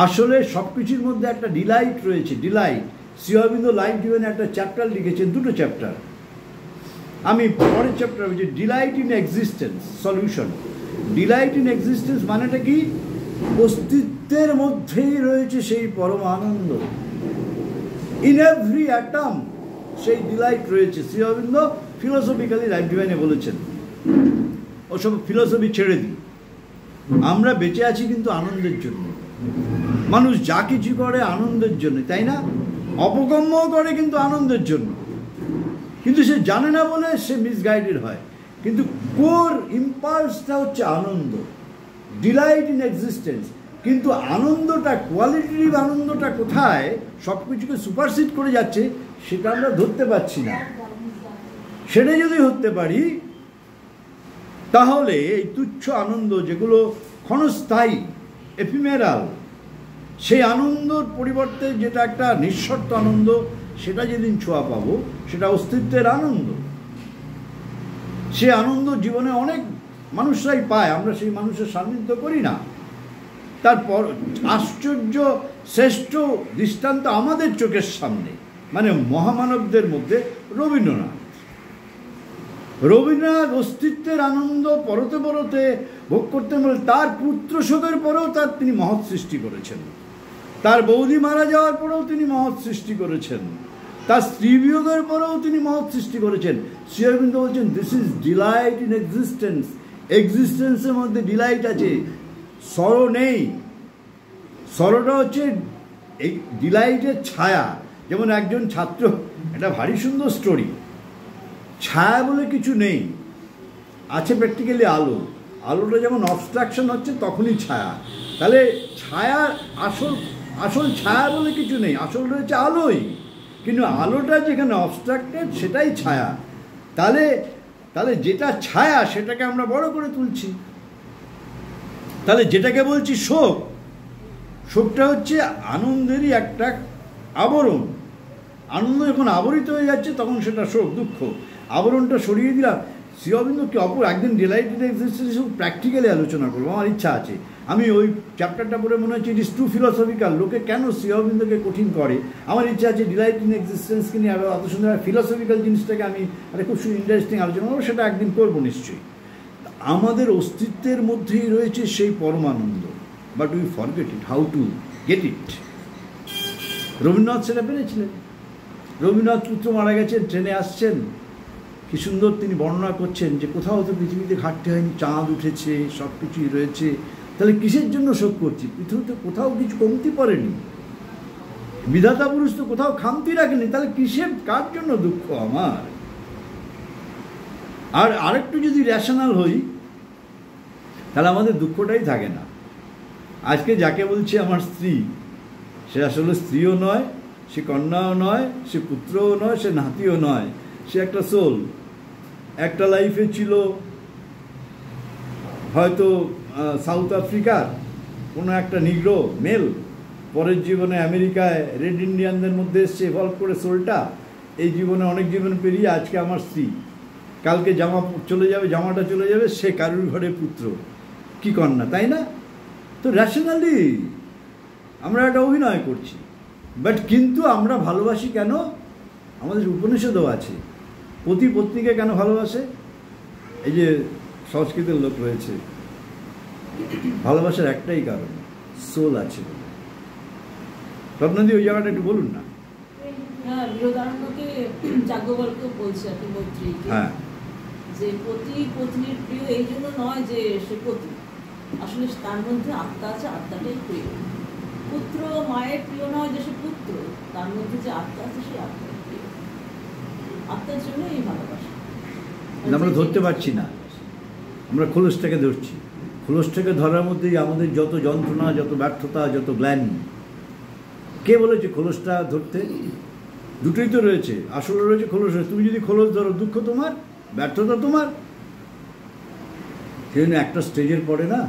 আসলে সব কিছুর মধ্যে একটা ডিলাইট রয়েছে। ডিলাইট, শ্রী অরবিন্দ লাইফ জীবনে একটা চ্যাপ্টার লিখেছেন, 2টো চ্যাপ্টার। আমি পরের চ্যাপ্টার বলছি delight in existence solution. Delight in existence মানেটা কি? অস্তিত্বের মধ্যেই রয়েছে সেই পরম আনন্দ। ইন এভরি অ্যাটম সেই ডিলাইট রয়েছে। শ্রী অরবিন্দ ফিলোসফিক্যালি লাইফ ডিভাইনে বলেছেন, ওসব ফিলোসফি ছেড়ে দিই, আমরা বেঁচে আছি কিন্তু আনন্দের জন্য। মানুষ যা কিছু করে আনন্দের জন্য, তাই না? অপকর্মও করে কিন্তু আনন্দের জন্য। কিন্তু সে জানে না বলে সে মিসগাইডেড হয়। কিন্তু কোর ইম্পালসটা হচ্ছে আনন্দ, ডিলাইট ইন এক্সিস্টেন্স। কিন্তু আনন্দটা, কোয়ালিটিভ আনন্দটা কোথায় সব কিছুকে সুপারসিড করে যাচ্ছে সেটা আমরা ধরতে পারছি না। সেটা যদি ধরতে পারি তাহলে এই তুচ্ছ আনন্দ যেগুলো ক্ষণস্থায়ী, এফিমেরাল, সেই আনন্দর পরিবর্তে যেটা একটা নিঃশর্ত আনন্দ, সেটা যেদিন ছোঁয়া পাবো সেটা অস্তিত্বের আনন্দ। সে আনন্দ জীবনে অনেক মানুষরাই পায়, আমরা সেই মানুষের সান্নিধ্য করি না। তারপর আশ্চর্য শ্রেষ্ঠ দৃষ্টান্ত আমাদের চোখের সামনে, মানে মহামানবদের মধ্যে রবীন্দ্রনাথ অস্তিত্বের আনন্দ পরতে পরতে ভোগ করতে বলে তার পুত্র শোকের পরেও তিনি মহৎ সৃষ্টি করেছেন, তার বৌদি মারা যাওয়ার পরেও তিনি মহৎ সৃষ্টি করেছেন, তার স্ত্রী বিয়োগের পরেও তিনি মহৎ সৃষ্টি করেছেন। শ্রী অরবিন্দ বলছেন this is delight in existence. এক্সিস্টেন্সের মধ্যে ডিলাইট আছে, সরো নেই। সরোটা হচ্ছে এই ডিলাইটের ছায়া। যেমন একজন ছাত্র, এটা ভারী সুন্দর স্টোরি, ছায়া বলে কিছু নেই, আছে প্র্যাকটিক্যালি আলো। আলোটা যেমন অবস্ট্রাকশন হচ্ছে তখনই ছায়া। তাহলে ছায়া আসল ছায়া বলে কিছু নেই, আসল রয়েছে আলোই। কিন্তু আলোটা যেখানে অবস্ট্রাক্টেড সেটাই ছায়া। তাহলে যেটা ছায়া সেটাকে আমরা বড় করে তুলছি। তাহলে যেটাকে বলছি শোক, শোকটা হচ্ছে আনন্দেরই একটা আবরণ। আনন্দ যখন আবরিত হয়ে যাচ্ছে তখন সেটা শোক, দুঃখ। আবরণটা সরিয়ে দিলাম। শ্রী অরবিন্দ কি অপর একদিন ডিলাইটেড এক্সিস্টেন্স প্র্যাকটিক্যালি আলোচনা করবো, আমার ইচ্ছা আছে। আমি ওই চ্যাপ্টারটা পড়ে মনে হচ্ছে ইট ইজ টু ফিলসফিক্যাল। লোকে কেন শ্রী অরবিন্দকে কঠিন করে, আমার ইচ্ছা আছে ডিলাইট ইন এক্সিস্টেন্সকে নিয়ে অত সুন্দর ফিলসফিক্যাল জিনিসটাকে আমি খুব ইন্টারেস্টিং আলোচনা করবো, সেটা একদিন করবো নিশ্চয়ই। আমাদের অস্তিত্বের মধ্যেই রয়েছে সেই পরমানন্দ, but we forget it, how to get it. Rabindranath সেটা পেরেছিলেন। রবীন্দ্রনাথ পুত্র মারা গেছেন, ট্রেনে আসছেন, কি সুন্দর তিনি বর্ণনা করছেন যে কোথাও তো পৃথিবীতে ঘাটতি হয়নি, চাঁদ উঠেছে, সব কিছুই রয়েছে। তাহলে কিসের জন্য শোক করছি? পৃথিবীতে কোথাও কিছু কমতি পড়েনি, বিধাতা পুরুষ তো কোথাও খামতি রাখেনি, তাহলে কিসের, কার জন্য দুঃখ আমার? আর আরেকটু যদি র্যাশনাল হই তাহলে আমাদের দুঃখটাই থাকে না। আজকে যাকে বলছি আমার স্ত্রী, সে আসলে স্ত্রীও নয়, সে কন্যাও নয়, সে পুত্রও নয়, সে নাতিও নয়, সে একটা সোল। একটা লাইফে ছিল হয়তো সাউথ আফ্রিকার কোনো একটা নিগ্রো মেল, পরের জীবনে আমেরিকায় রেড ইন্ডিয়ানদের মধ্যে এসছে এভলভ করে সোলটা, এই জীবনে অনেক জীবন পেরিয়ে আজকে আমার স্ত্রী, কালকে জামাটা চলে যাবে, সে কারুর ঘরে পুত্র, কি কন্যা, তাই না? তো র্যাশনালি আমরা একটা অভিনয় করছি, বাট কিন্তু আমরা ভালোবাসি কেন? আমাদের উপনিষদও আছে, পতি পত্নীকে কেন ভালোবাসে? এই যে সংস্কৃতের লোক রয়েছে, ভালোবাসার একটাই কারণ, সোল আছে। রত্নদি ওই জায়গাটা একটু বলুন না। হ্যাঁ, বৃহদারণ্যকে যাজ্ঞবল্ক্য বলছে আর কি, মৈত্রী, হ্যাঁ, যে পতি পত্নীর প্রিয় এই জন্য নয় যে সে পতি, আসলে তার মধ্যে আত্মা আছে, আত্মাটাই প্রিয়। পুত্র মায়ের প্রিয় নয় যে সে পুত্র, তার মধ্যে যে আত্মা আছে সেই আত্মাই প্রিয়। আত্মার জন্য এই ভালোবাসা আমরা ধরতে পারছি না, আমরা খোলসটাকে ধরছি। খোলসটাকে ধরার মধ্যেই আমাদের যত যন্ত্রণা, যত ব্যর্থতা, যত গ্ল্যানি। কে বলেছে খোলসটা ধরতে? দুটোই তো রয়েছে, আসলে রয়েছে, খোলস রয়েছে। তুমি যদি খোলস ধরো, দুঃখ তোমার, ব্যর্থতা তোমার। সেই জন্য একটা স্টেজের পরে না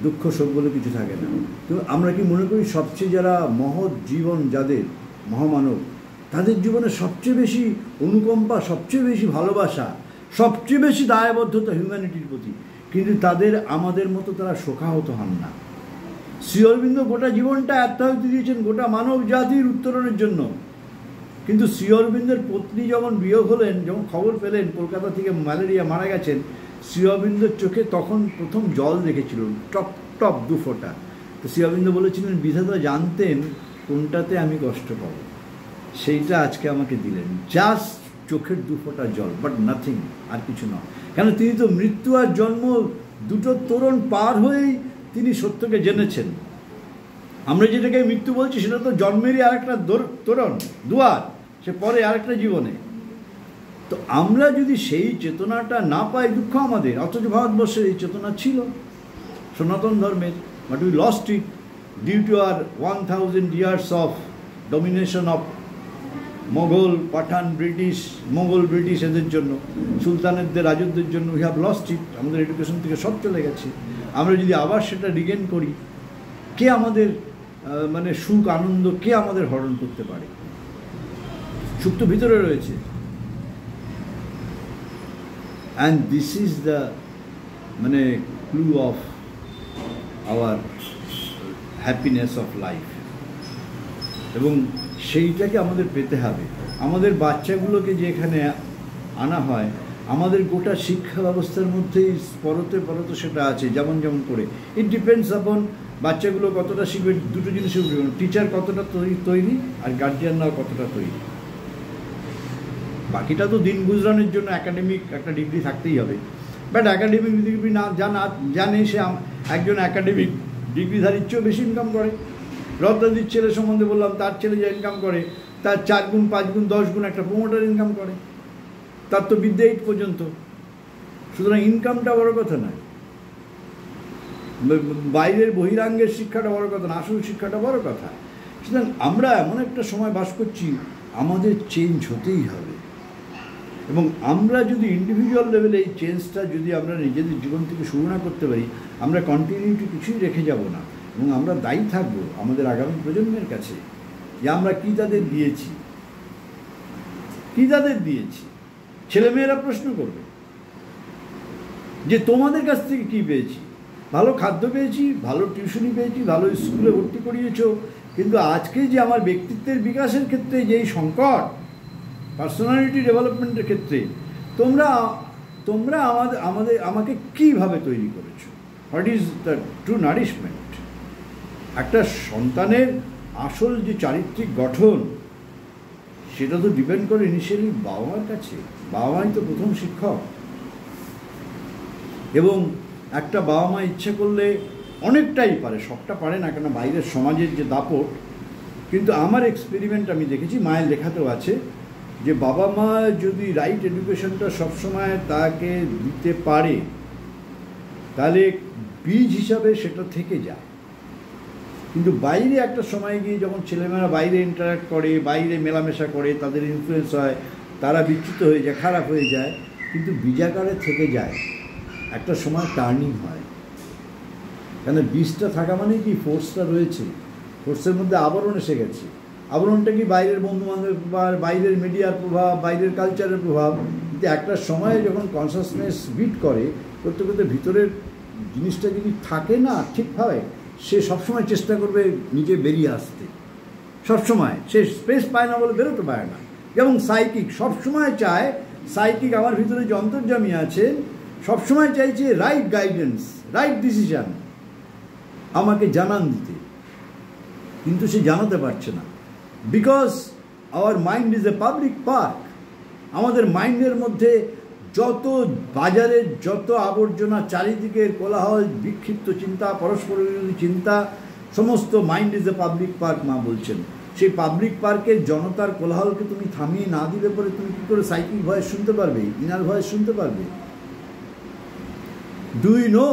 দুঃখ শোক বলে কিছু থাকে না। তো আমরা কি মনে করি সবচেয়ে যারা মহৎ জীবন, যাদের মহামানব, তাদের জীবনে সবচেয়ে বেশি অনুকম্পা, সবচেয়ে বেশি ভালোবাসা, সবচেয়ে বেশি দায়বদ্ধতা হিউম্যানিটির প্রতি, কিন্তু তাদের আমাদের মতো তারা শোকাহত হন না। শ্রী অরবিন্দ গোটা জীবনটা আত্মাহুতি দিয়েছেন গোটা মানব জাতির উত্তরণের জন্য, কিন্তু শ্রী অরবিন্দের পত্নী যখন বিয়োগ হলেন, যখন খবর পেলেন কলকাতা থেকে ম্যালেরিয়া মারা গেছেন, শ্রী অরবিন্দের চোখে তখন প্রথম জল দেখেছিল, টপ টপ 2 ফোঁটা। তো শ্রী অরবিন্দ বলেছিলেন বিধাতা জানতেন কোনটাতে আমি কষ্ট পাবো, সেইটা আজকে আমাকে দিলেন, জাস্ট চোখের 2 ফোঁটা জল, বাট নাথিং, আর কিছু নয়। কেন তিনি তো মৃত্যু আর জন্ম দুটো তোরণ পার হয়েই তিনি সত্যকে জেনেছেন। আমরা যেটাকে মৃত্যু বলছি সেটা তো জন্মেরই আরেকটা তোরণ, দুয়ার, সে পরে আরেকটা জীবনে। তো আমরা যদি সেই চেতনাটা না পাই, দুঃখ আমাদের। অথচ ভারতবর্ষের এই চেতনা ছিল সনাতন ধর্মের, but we lost it due to আর 1000 years of domination of Mughal, Pathan, Mughal British এদের জন্য, সুলতানেরদের রাজত্বের জন্য উই হ্যাভ লস্ট ইট। আমাদের এডুকেশন থেকে সব চলে গেছে। আমরা যদি আবার সেটা রিগেন করি, কে আমাদের মানে সুখ আনন্দ কে আমাদের হরণ করতে পারে? সুখ তো ভিতরে রয়েছে। অ্যান্ড দিস ইজ দ্য মানে clue of our happiness of life, এবং সেইটাকে আমাদের পেতে হবে। আমাদের বাচ্চাগুলোকে যে এখানে আনা হয়, আমাদের গোটা শিক্ষা ব্যবস্থার মধ্যেই পরতে পরতে সেটা আছে, যেমন যেমন করে। ইট ডিপেন্ডস আপন বাচ্চাগুলো কতটা শিখবে। দুটো জিনিস, টিচার কতটা তৈরি আর গার্জিয়ানরাও কতটা তৈরি। বাকিটা তো দিন গুজরানোর জন্য একাডেমিক একটা ডিগ্রি থাকতেই হবে। বাট একাডেমিক ডিগ্রি না জানে সে একজন একাডেমিক ডিগ্রিধারীর চেয়েও বেশি ইনকাম করে। রত্নাদির ছেলে সম্বন্ধে বললাম, তার ছেলে যা ইনকাম করে তার 4 গুণ 5 গুণ 10 গুণ একটা প্রমোটার ইনকাম করে। তার তো বিদ্যা 8 পর্যন্ত। সুতরাং ইনকামটা বড় কথা নয়, বাইরের বহিরাঙ্গের শিক্ষাটা বড় কথা না, আসল শিক্ষাটা বড় কথা। সুতরাং আমরা এমন একটা সময় বাস করছি, আমাদের চেঞ্জ হতেই হবে। এবং আমরা যদি ইন্ডিভিজুয়াল লেভেলে এই চেঞ্জটা যদি আমরা নিজেদের জীবন থেকে শুরু না করতে পারি, আমরা কন্টিনিউটি কিছুই রেখে যাব না। এবং আমরা দায়ী থাকবো আমাদের আগামী প্রজন্মের কাছে যে আমরা কী তাদের দিয়েছি, কী তাদের দিয়েছি। ছেলেমেয়েরা প্রশ্ন করবে যে তোমাদের কাছ থেকে কী পেয়েছি। ভালো খাদ্য পেয়েছি, ভালো টিউশনি পেয়েছি, ভালো স্কুলে ভর্তি করিয়েছো, কিন্তু আজকে যে আমার ব্যক্তিত্বের বিকাশের ক্ষেত্রে যেই সংকট, পার্সোনালিটি ডেভেলপমেন্টের ক্ষেত্রে তোমরা আমাকে কীভাবে তৈরি করেছো? What is the true nourishment? একটা সন্তানের আসল যে চারিত্রিক গঠন, সেটা তো ডিপেন্ড করে ইনিশিয়ালি বাবা মার কাছে। বাবা মাই তো প্রথম শিক্ষক। এবং একটা বাবা মা ইচ্ছে করলে অনেকটাই পারে, সবটা পারে না, কেন বাইরের সমাজের যে দাপট। কিন্তু আমার এক্সপেরিমেন্ট আমি দেখেছি, মায়ের লেখাতেও আছে, যে বাবা মা যদি রাইট এডুকেশনটা সবসময় তাকে দিতে পারে, তাহলে বীজ হিসাবে সেটা থেকে যায়। কিন্তু বাইরে একটা সময় গিয়ে যখন ছেলেমেয়েরা বাইরে ইন্টারাক্ট করে, বাইরে মেলামেশা করে, তাদের ইনফ্লুয়েন্স হয়, তারা বিচ্যুত হয়ে যায়, খারাপ হয়ে যায়, কিন্তু বীজাকারে থেকে যায়। একটা সময় টার্নিং হয়, কেন বীজটা থাকা মানে কি ফোর্সটা রয়েছে, ফোর্সের মধ্যে আবরণ এসে গেছে। আবরণটা কি বাইরের বন্ধুবান্ধবের প্রভাব, বাইরের মিডিয়ার প্রভাব, বাইরের কালচারের প্রভাব। কিন্তু একটা সময়ে যখন কনসাসনেস বিট করে, করতে করতে ভিতরের জিনিসটা যদি থাকে না ঠিকভাবে, সে সবসময় চেষ্টা করবে নিজে বেরিয়ে আসতে। সবসময় সে স্পেস পায় না বলে বেরোতে পারে না। যেমন সাইকিক সবসময় চায়, সাইকিক আমার ভিতরে যে অন্তর্যামী আছে সবসময় চাইছে রাইট গাইডেন্স, রাইট ডিসিশান আমাকে জানান দিতে, কিন্তু সে জানাতে পারছে না। Because our mind is a public park. আমাদের মাইন্ডের মধ্যে যত বাজারের যত আবর্জনা, চারিদিকের কোলাহল, বিক্ষিপ্ত চিন্তা, পরস্পর বিরোধী চিন্তা, সমস্ত mind is a public park মা বলছেন। সেই পাবলিক পার্কের জনতার কোলাহলকে তুমি থামিয়ে না দিলে পরে তুমি কী করে সাইকিক ভয়েস শুনতে পারবে, ইনার ভয়েস শুনতে পারবে? ডু ইউ নো,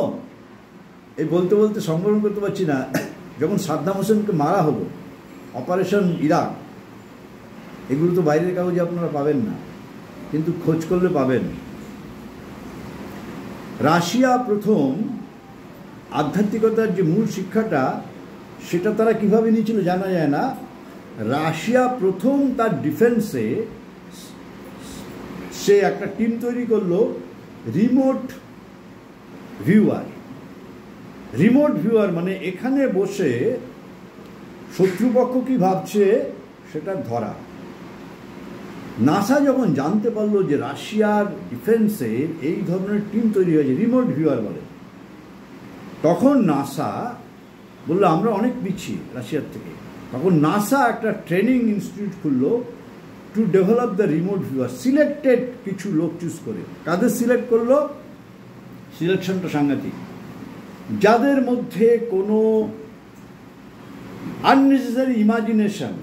এই বলতে বলতে সংবরণ করতে পারছি না, যখন সাদ্দাম হোসেনকে মারা হলো, অপারেশন ইরাক, এগুলো তো বাইরের কাগজে আপনারা পাবেন না, কিন্তু খোঁজ করলে পাবেন। রাশিয়া প্রথম আধ্যাত্মিকতার যে মূল শিক্ষাটা, সেটা তারা কীভাবে নিয়েছিল জানা যায় না। রাশিয়া প্রথম তার ডিফেন্সে সে একটা টিম তৈরি করলো, রিমোট ভিউয়ার। রিমোট ভিউয়ার মানে এখানে বসে শত্রুপক্ষ কী ভাবছে সেটা ধরা। নাসা যখন জানতে পারলো যে রাশিয়ার ডিফেন্সে এই ধরনের টিম তৈরি হয়েছে, রিমোট ভিউয়ার বলে, তখন নাসা বললো আমরা অনেক পিছিয়ে রাশিয়ার থেকে। তখন নাসা একটা ট্রেনিং ইনস্টিটিউট খুললো to develop the remote viewer. Selected কিছু লোক চুজ করে। কাদের সিলেক্ট করলো? সিলেকশনটা সাংঘাতিক। যাদের মধ্যে কোনো unnecessary imagination,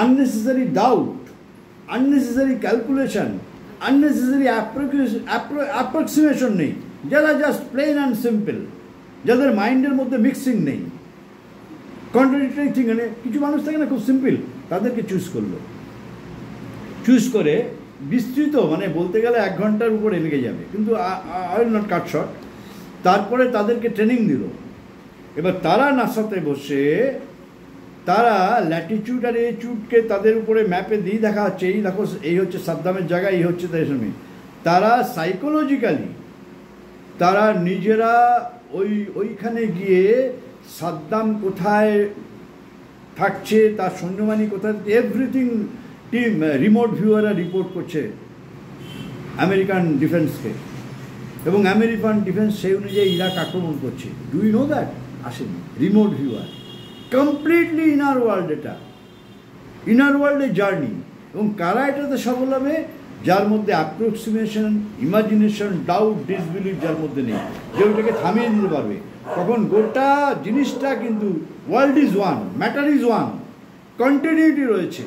unnecessary doubt, unnecessary calculation unnecessary approximation নেই, যারা জাস্ট প্লেন অ্যান্ড সিম্পল, যাদের মাইন্ডের মধ্যে মিক্সিং নেই, কন্ট্রাডিক্টরি থিং, কিছু মানুষ থাকে না খুব সিম্পল, তাদেরকে চুজ করলো, চুজ করে বিস্তৃত মানে বলতে গেলে 1 ঘন্টার উপরে লেগে যাবে, কিন্তু I will not cut short. তারপরে তাদেরকে ট্রেনিং দিল। এবার তারা নাসাতে বসে তারা ল্যাটিটিউড আর এটিটিউডকে তাদের উপরে ম্যাপে দিয়ে দেখা হচ্ছে, এই দেখো এই হচ্ছে সাদ্দামের জায়গা, এই হচ্ছে তাদের সঙ্গে। তারা সাইকোলজিক্যালি তারা নিজেরা ওইখানে গিয়ে সাদ্দাম কোথায় থাকছে, তার সৈন্যবাহিনী কোথায়, এভরিথিং টিম রিমোট ভিউয়াররা রিপোর্ট করছে আমেরিকান ডিফেন্সকে, এবং আমেরিকান ডিফেন্স সেই অনুযায়ী ইরাক আক্রমণ করছে। Do you know that? আসেনি remote viewer, completely inner world, এটা ইনার ওয়ার্ল্ডের জার্নি। এবং কারা এটাতে সফল হবে? যার মধ্যে অ্যাপ্রক্সিমেশন, ইমাজিনেশন, ডাউট, ডিসবিলিভ যার মধ্যে নেই, যে ওইটাকে থামিয়ে দিতে পারবে। তখন গোটা জিনিসটা কিন্তু world is one, matter is one, continuity রয়েছে।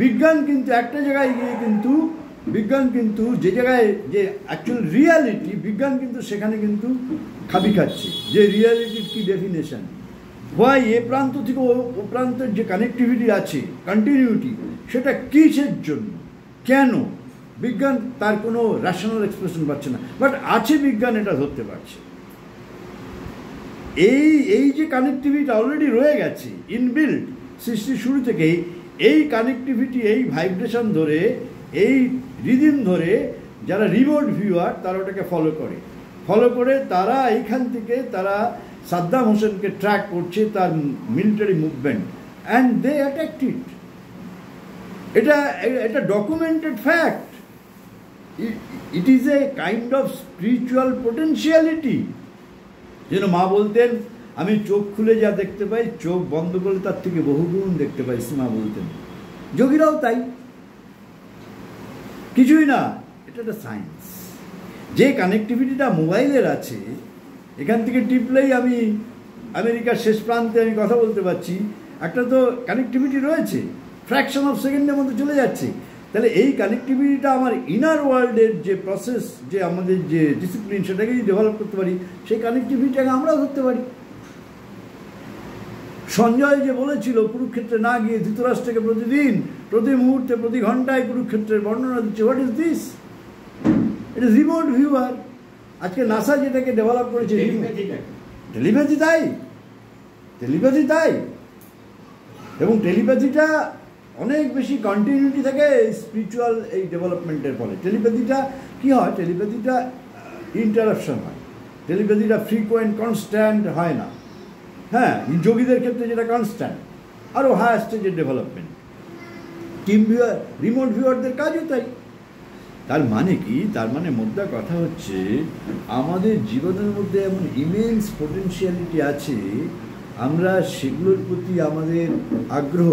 বিজ্ঞান কিন্তু একটা জায়গায় গিয়ে কিন্তু বিজ্ঞান কিন্তু যে জায়গায় যে অ্যাকচুয়াল রিয়ালিটি, বিজ্ঞান কিন্তু সেখানে কিন্তু খাবি খাচ্ছে যে রিয়ালিটির কী ডেফিনেশন, হোয়াই এ প্রান্ত থেকে ও প্রান্তের যে কানেক্টিভিটি আছে, কন্টিনিউটি, সেটা কিসের জন্য, কেন, বিজ্ঞান তার কোনো রেশনাল এক্সপ্রেশন পাচ্ছে না, বাট আছে বিজ্ঞান এটা ধরতে পারছে। এই যে কানেক্টিভিটি অলরেডি রয়ে গেছে ইনবিল্ট সৃষ্টির শুরু থেকেই, এই কানেক্টিভিটি, এই ভাইব্রেশন ধরে, এই রিদিম ধরে যারা রিমোট ভিউয়ার তারা ওটাকে ফলো করে তারা এইখান থেকে তারা সাদ্দাম হোসেনকে ট্র্যাক করছে, তার military movement, and they attacked it. এটা documented fact. It is a kind of spiritual potentiality. যেন মা বলতেন, আমি চোখ খুলে যা দেখতে পাই, চোখ বন্ধ করলে তার থেকে বহুগুণ দেখতে পাই, মা বলতেন। যোগীরাও তাই, কিছুই না, এটা একটা সায়েন্স। যে কানেক্টিভিটিটা মোবাইলের আছে, এখান থেকে টিপলেই আমি আমেরিকার শেষ প্রান্তে আমি কথা বলতে পারছি, একটা তো কানেক্টিভিটি রয়েছে, ফ্র্যাকশন অফ সেকেন্ডের মধ্যে চলে যাচ্ছে। তাহলে এই কানেক্টিভিটিটা আমার ইনার ওয়ার্ল্ডের যে প্রসেস, যে আমাদের যে ডিসিপ্লিন, সেটাকে যদি ডেভেলপ করতে পারি, সেই কানেক্টিভিটিটাকে আমরাও ধরতে পারি। সঞ্জয় যে বলেছিল কুরুক্ষেত্রে না গিয়ে ধৃতরাষ্ট্রকে প্রতিদিন, প্রতি মুহূর্তে, প্রতি ঘন্টায় কুরুক্ষেত্রের বর্ণনা দিচ্ছে, what is this? It is remote viewer. আজকে নাসা যেটাকে ডেভেলপ করেছে, টেলিপ্যাথি তাই, এবং টেলিপ্যাথিটা অনেক বেশি কন্টিনিউটি থাকে স্পিরিচুয়াল এই ডেভেলপমেন্টের ফলে। টেলিপ্যাথিটা কী হয়? টেলিপ্যাথিটা ইন্টারাপশন হয়, টেলিপ্যাথিটা ফ্রিকোয়েন্ট কনস্ট্যান্ট হয় না। হ্যাঁ, যোগীদের ক্ষেত্রে যেটা কনস্ট্যান্ট, আরও হায়ার স্টেজের ডেভেলপমেন্ট। টিম ভিউয়ার, রিমোট ভিউয়ারদের কাজও তাই। তার মানে কি? তার মানে মোদ্দা কথা হচ্ছে, আমাদের জীবনের মধ্যে এমন ইমেন্স পোটেনশিয়ালিটি আছে, আমরা সেগুলোর প্রতি আমাদের আগ্রহ,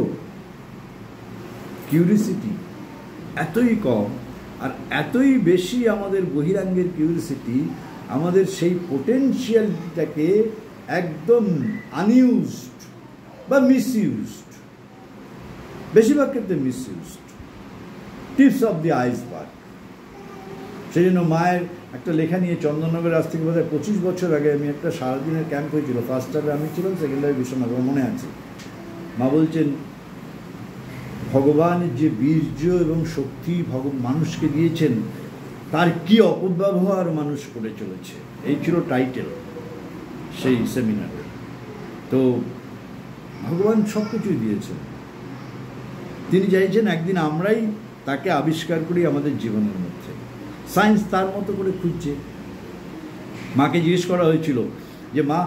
কিউরিসিটি এতই কম, আর এতই বেশি আমাদের বহিরাঙ্গের কিউরিসিটি, আমাদের সেই পোটেনশিয়ালিটিটাকে একদম আনইউজড বা মিসইউজড, বেশিরভাগ ক্ষেত্রে misused, tips of the iceberg. সেই জন্য মায়ের একটা লেখা নিয়ে চন্দননগরের আজ থেকে বোধহয় 25 বছর আগে আমি একটা সারাদিনের ক্যাম্প হয়েছিল, ফার্স্ট টাইমে আমি ছিলাম, সেকেন্ড টাইমে বিশ্বনাথ, মনে আছে। মা বলছেন, ভগবানের যে বীর্য এবং শক্তি মানুষকে দিয়েছেন, তার কি অপব্যবহার মানুষ করে চলেছে, এই ছিল টাইটেল সেই সেমিনারে। তো ভগবান সব কিছুই দিয়েছেন, তিনি চাইছেন একদিন আমরাই তাকে আবিষ্কার করি আমাদের জীবনের মধ্যে। সায়েন্স তার মতো করে খুঁজছে। মাকে জিজ্ঞেস করা হয়েছিল যে, মা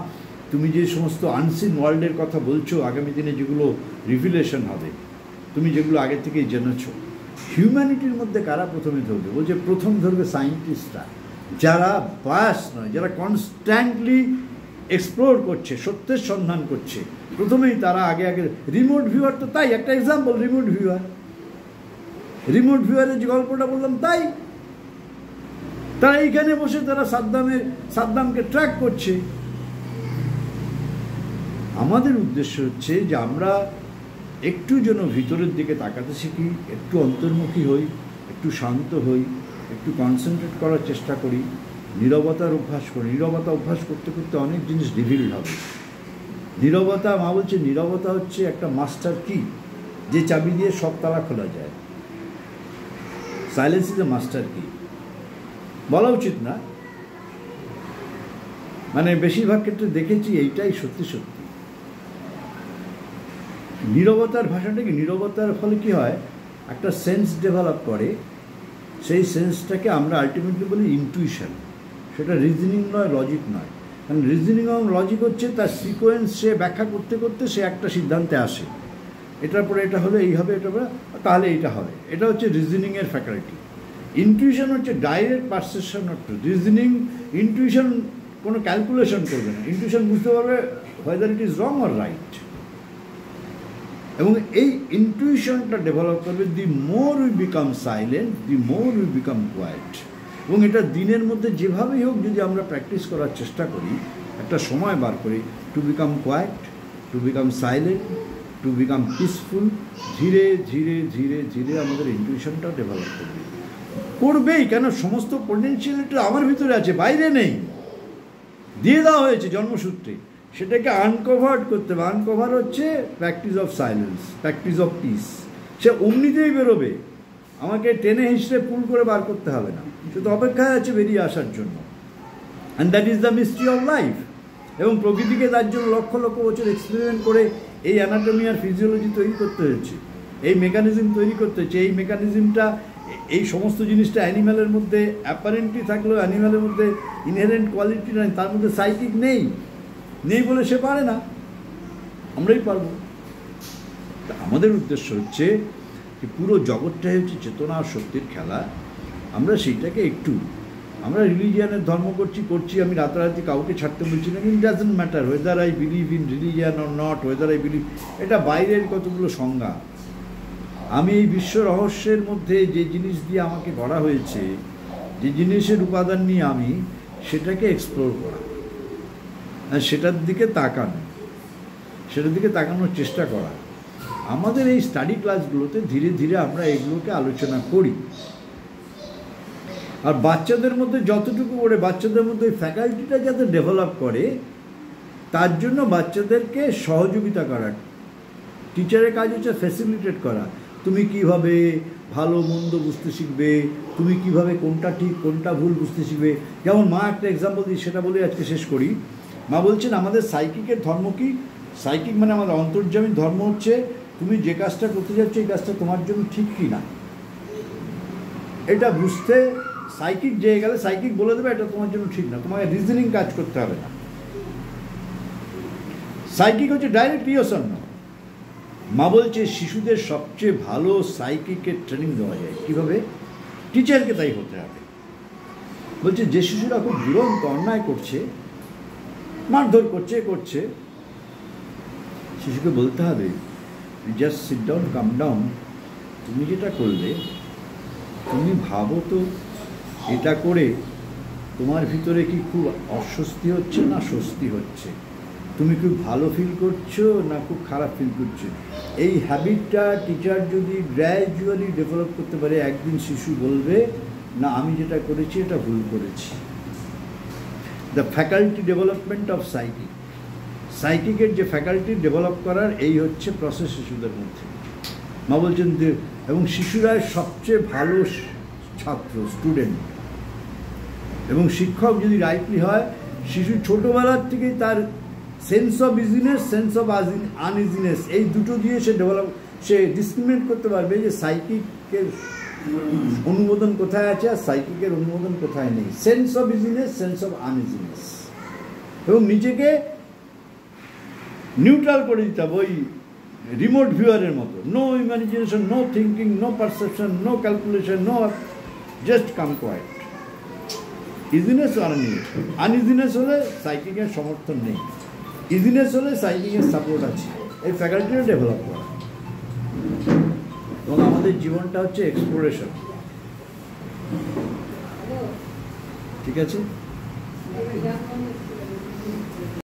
তুমি যে সমস্ত আনসিন ওয়ার্ল্ডের কথা বলছো, আগামী দিনে যেগুলো রিভিলেশন হবে, তুমি যেগুলো আগে থেকেই জেনেছ, হিউম্যানিটির মধ্যে কারা প্রথমে ধরবে? বলছে প্রথম ধরবে সায়েন্টিস্টরা, যারা বায়াস নয়, যারা কনস্ট্যান্টলি এক্সপ্লোর করছে, সত্যের সন্ধান করছে, প্রথমেই তারা আগে রিমোট ভিউয়ার তো তাই, একটা এক্সাম্পল, রিমোট ভিউয়ারের যে গল্পটা বললাম তাই। তারা এইখানে বসে তারা সাদ্দামকে ট্র্যাক করছে। আমাদের উদ্দেশ্য হচ্ছে যে আমরা একটু যেন ভিতরের দিকে তাকাতে শিখি, একটু অন্তর্মুখী হই, একটু শান্ত হই, একটু কনসেন্ট্রেট করার চেষ্টা করি, নীরবতার অভ্যাস করি। নীরবতা অভ্যাস করতে করতে অনেক জিনিস রিভিলড হবে। নীরবতা, মা বলছে নীরবতা হচ্ছে একটা মাস্টার কি, যে চাবি দিয়ে সব তালা খোলা যায়। সাইলেন্স ইজ এ মাস্টার কি। বলা উচিত না, মানে বেশিরভাগ ক্ষেত্রে দেখেছি এইটাই সত্যি সত্যি। নীরবতার ভাষাটা কি, নীরবতার ফলে কি হয়, একটা সেন্স ডেভেলপ করে। সেই সেন্সটাকে আমরা আলটিমেটলি বলি ইনটুইশন। সেটা রিজনিং নয়, লজিক নয়। কারণ রিজনিং এবং লজিক হচ্ছে তার সিকোয়েন্স, সে ব্যাখ্যা করতে করতে সে একটা সিদ্ধান্তে আসে, এটার পরে এটা হলে এই হবে, এটা তাহলে এইটা হবে। এটা হচ্ছে রিজনিংয়ের ফ্যাকাল্টি। ইনটুইশন হচ্ছে direct perception of truth. Reasoning, intuition কোনো ক্যালকুলেশন করবে না, ইনটুইশন বুঝতে পারবে whether it is wrong or right. এবং এই ইনটুইশনটা ডেভেলপ করবে। The more we become silent, the more we become quiet. এবং এটা দিনের মধ্যে যেভাবেই হোক যদি আমরা প্র্যাকটিস করার চেষ্টা করি, একটা সময় বার করি, to become quiet, to become silent, to become peaceful, ধীরে ধীরে ধীরে ধীরে আমাদের ইনটুইশনটা ডেভেলপ করবেই। কেন, সমস্ত পোটেনশিয়ালিটি আমার ভিতরে আছে, বাইরে নেই, দিয়ে দেওয়া হয়েছে জন্মসূত্রে। সেটাকে আনকভার্ড করতে হবে। আনকভার হচ্ছে practice of silence, practice of peace. সে অমনিতেই বেরোবে, আমাকে টেনে হিসড়ে পুল করে বার করতে হবে না, সে তো অপেক্ষায় আছে বেরিয়ে আসার জন্য। And that is the mystery of life. এবং প্রকৃতিকে তার জন্য লক্ষ লক্ষ বছর এক্সপেরিমেন্ট করে এই অ্যানাটমি আর ফিজিওলজি তৈরি করতে হয়েছে, এই মেকানিজম তৈরি করতে হয়েছে। এই মেকানিজমটা, এই সমস্ত জিনিসটা অ্যানিম্যালের মধ্যে অ্যাপারেন্টলি থাকলেও অ্যানিম্যালের মধ্যে ইনহেরেন্ট কোয়ালিটি নেই, তার মধ্যে সাইকিক নেই, নেই বলে সে পারে না, আমরাই পারব। তা আমাদের উদ্দেশ্য হচ্ছে যে পুরো জগৎটাই হচ্ছে চেতনা আর শক্তির খেলা। আমরা সেইটাকে একটু, আমরা রিলিজিয়ানের ধর্ম করছি, আমি রাতারাতি কাউকে ছাড়তে বলছি না, কিন্তু doesn't matter weather I believe in religion or not, weather I believe, এটা বাইরের কতগুলো সংজ্ঞা। আমি এই বিশ্ব রহস্যের মধ্যে যে জিনিস দিয়ে আমাকে গড়া হয়েছে, যে জিনিসের উপাদান নিয়ে আমি, সেটাকে এক্সপ্লোর করা, আর সেটার দিকে তাকানো, সেটার দিকে তাকানোর চেষ্টা করা। আমাদের এই স্টাডি ক্লাসগুলোতে ধীরে ধীরে আমরা এগুলোকে আলোচনা করি। আর বাচ্চাদের মধ্যে যতটুকু করে, বাচ্চাদের মধ্যে ওই ফ্যাকাল্টিটা যাতে ডেভেলপ করে, তার জন্য বাচ্চাদেরকে সহযোগিতা করা। টিচারের কাজ হচ্ছে ফ্যাসিলিটেট করা। তুমি কিভাবে ভালো মন্দ বুঝতে শিখবে, তুমি কিভাবে কোনটা ঠিক কোনটা ভুল বুঝতে শিখবে। যেমন মা একটা এক্সাম্পল দিই, সেটা বলে আজকে শেষ করি। মা বলছেন আমাদের সাইকিকের ধর্ম কি, সাইকিক মানে আমাদের অন্তর্যামী ধর্ম হচ্ছে তুমি যে কাজটা করতে যাচ্ছ এই কাজটা তোমার জন্য ঠিক কি না, এটা বুঝতে সাইকিক যেয়ে গেলে সাইকিক বলে দেবে এটা তোমার জন্য ঠিক না, তোমাকে রিজনিং কাজ করতে হবে না। সাইকিক হচ্ছে ডাইরেক্ট ইয়েস না। মা বলছে শিশুদের সবচেয়ে ভালো সাইকিকের ট্রেনিং দেওয়া যায় কীভাবে, টিচারকে তাই হতে হবে। বলছে যে শিশুরা খুব দুরন্ত অন্যায় করছে, মারধর করছে, শিশুকে বলতে হবে জাস্ট সিট ডাউন, কাম ডাউন, তুমি যেটা করলে তুমি ভাবো তো এটা করে তোমার ভিতরে কি খুব অস্বস্তি হচ্ছে না স্বস্তি হচ্ছে, তুমি খুব ভালো ফিল করছো না খুব খারাপ ফিল করছো। এই হ্যাবিটটা টিচার যদি গ্র্যাজুয়ালি ডেভেলপ করতে পারে, একদিন শিশু বলবে না আমি যেটা করেছি এটা ভুল করেছি। The faculty development of psychic, সাইকিকের যে ফ্যাকাল্টি ডেভেলপ করার এই হচ্ছে প্রসেস শিশুদের মধ্যে। মা বলছেন এবং শিশুরাই সবচেয়ে ভালো ছাত্র, স্টুডেন্ট। এবং শিক্ষক যদি রাইটলি হয়, শিশু ছোটোবেলার থেকেই তার sense of easiness, sense of uneasiness, এই দুটো দিয়ে সে ডিসক্রিমিনেট করতে পারবে যে সাইকিকের অনুমোদন কোথায় আছে আর সাইকিকের অনুমোদন কোথায় নেই। Sense of easiness, sense of uneasiness, এবং নিজেকে নিউট্রাল করে দিতে হবে, ওই রিমোট ভিউয়ারের মতো। No imagination, no thinking, no perception, no calculation, no, just come quiet. Easiness আর আনইজিনেস হলে সাইকিকের সমর্থন নেই, ইজিনেস হলে সাইকিকের সাপোর্ট আছে। এই ফ্যাকাল্টিটা ডেভেলপ করা, এবং আমাদের জীবনটা হচ্ছে এক্সপ্লোরেশন। ঠিক আছে।